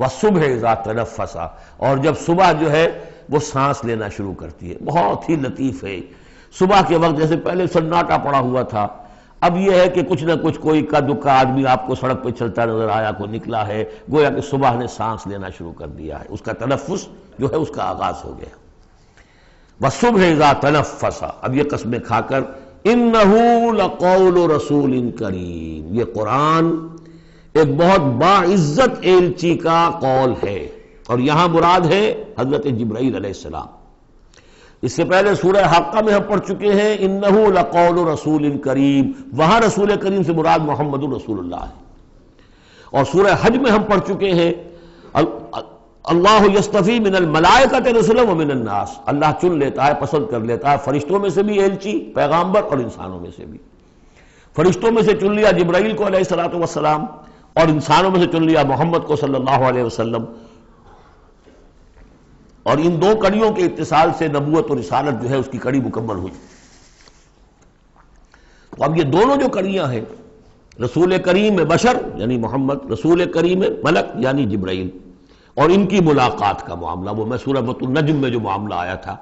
والصبح اذا تنفس، اور جب صبح جو ہے وہ سانس لینا شروع کرتی ہے۔ بہت ہی لطیف ہے۔ صبح کے وقت جیسے پہلے سناٹا پڑا ہوا تھا، اب یہ ہے کہ کچھ نہ کچھ کوئی کا دکا آدمی آپ کو سڑک پہ چلتا نظر آیا، کوئی نکلا ہے، گویا کہ صبح نے سانس لینا شروع کر دیا ہے، اس کا تنفس جو ہے اس کا آغاز ہو گیا۔ وَالصُّبْحِ إِذَا تَنَفَّسَ، اب یہ قسمیں کھا کر، إِنَّهُ لَقَوْلُ رَسُولٍ كَرِيمٍ، یہ قرآن ایک بہت باعزت ایلچی کا قول ہے، اور یہاں مراد ہے حضرت جبرائیل علیہ السلام۔ اس سے پہلے سورہ حاقہ میں ہم پڑھ چکے ہیں انہ لقول رسول کریم، وہاں رسول کریم سے مراد محمد رسول اللہ ہے۔ اور سورہ حج میں ہم پڑھ چکے ہیں اللہ یصطفی من الملائکۃ رسلا ومن الناس، اللہ چن لیتا ہے، پسند کر لیتا ہے فرشتوں میں سے بھی ایلچی، پیغامبر، اور انسانوں میں سے بھی۔ فرشتوں میں سے چن لیا جبرائیل کو علیہ الصلوۃ والسلام، اور انسانوں میں سے چن لیا محمد کو صلی اللہ علیہ وسلم۔ اور ان دو کڑیوں کے اتصال سے نبوت اور رسالت جو ہے اس کی کڑی مکمل ہوئی۔ تو اب یہ دونوں جو کڑیاں ہیں، رسول کریم بشر یعنی محمد، رسول کریم ملک یعنی جبرائیل، اور ان کی ملاقات کا معاملہ، وہ میں سورہ النجم میں جو معاملہ آیا تھا،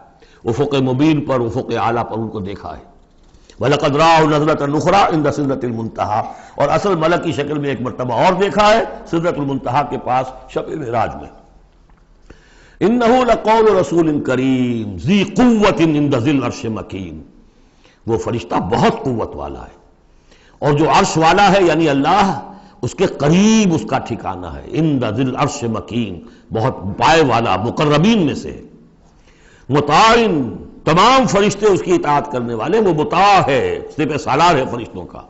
افق مبین پر، افق اعلیٰ پر ان کو دیکھا ہے۔ وَلَقَدْ رَآهُ نَزْلَةً أُخْرَىٰ عِندَ سِدْرَةِ الْمُنتَهَىٰ، اور اصل ملک کی شکل میں ایک مرتبہ اور دیکھا ہے سدرۃ المنتہا کے پاس شب معراج میں۔ إِنَّهُ لَقَوْلُ رَسُولٍ كَرِيمٍ ذِي قُوَّةٍ عِندَ ذِي الْعَرْشِ مَكِينٍ، وہ فرشتہ بہت قوت والا ہے، اور جو عرش والا ہے یعنی اللہ، اس کے قریب اس کا ٹھکانہ ہے۔ عِندَ ذِي الْعَرْشِ مَكِينٍ، بہت پائے والا، مقربین میں سے ہے۔ مطاع، تمام فرشتے اس کی اطاعت کرنے والے، وہ مطاع ہے، سپہ سالار ہے فرشتوں کا،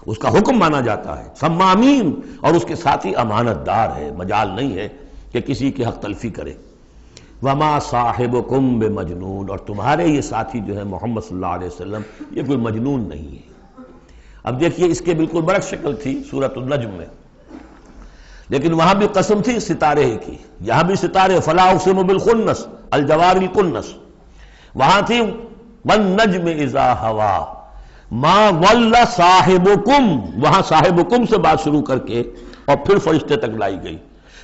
اس کا حکم مانا جاتا ہے۔ سمامین، اور اس کے ساتھ ہی امانت دار ہے، مجال نہیں ہے کہ کسی کی حق تلفی کرے۔ وما صاحبکم بمجنون، اور تمہارے یہ ساتھی جو ہے محمد صلی اللہ علیہ وسلم، یہ کوئی مجنون نہیں ہے۔ اب دیکھیے اس کے بالکل برعکس شکل تھی سورۃ النجم میں، لیکن وہاں بھی قسم تھی ستارے ہی کی، یہاں بھی ستارے، فلا اقسم بالخنس الجوار الکنس، وہاں تھی والنجم اذا ہوا ما ضل صاحبکم، وہاں صاحبکم سے بات شروع کر کے اور پھر فرشتے تک لائی گئی،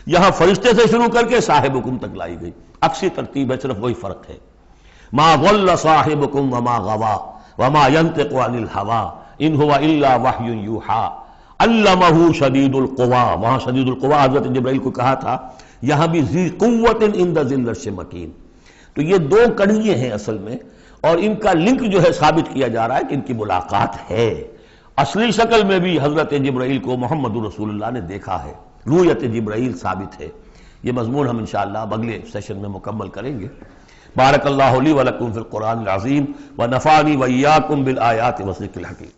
یہاں فرشتے سے شروع کر کے صاحبکم تک لائی گئی، عکسی ترتیب ہے، صرف وہی فرق ہے۔ ما ضل صاحبکم وما غوا وما ينطق عن الهوى ان هو الا وحی یوحی علمہ شدید القویٰ، وہاں شدید القویٰ حضرت جبرائیل کو کہا تھا، یہاں بھی ذی قوت عند ذی العرش مکین۔ تو یہ دو کڑیے ہیں اصل میں، اور ان کا لنک جو ہے ثابت کیا جا رہا ہے کہ ان کی ملاقات ہے۔ اصلی شکل میں بھی حضرت جبرائیل کو محمد رسول اللہ نے دیکھا ہے، رؤیت جبرائیل ثابت ہے۔ یہ مضمون ہم انشاءاللہ اگلے سیشن میں مکمل کریں گے۔ بارک اللہ لی ولکم فی القرآن العظیم ونفعنی وإیاکم بالآیات والذکر الحکیم۔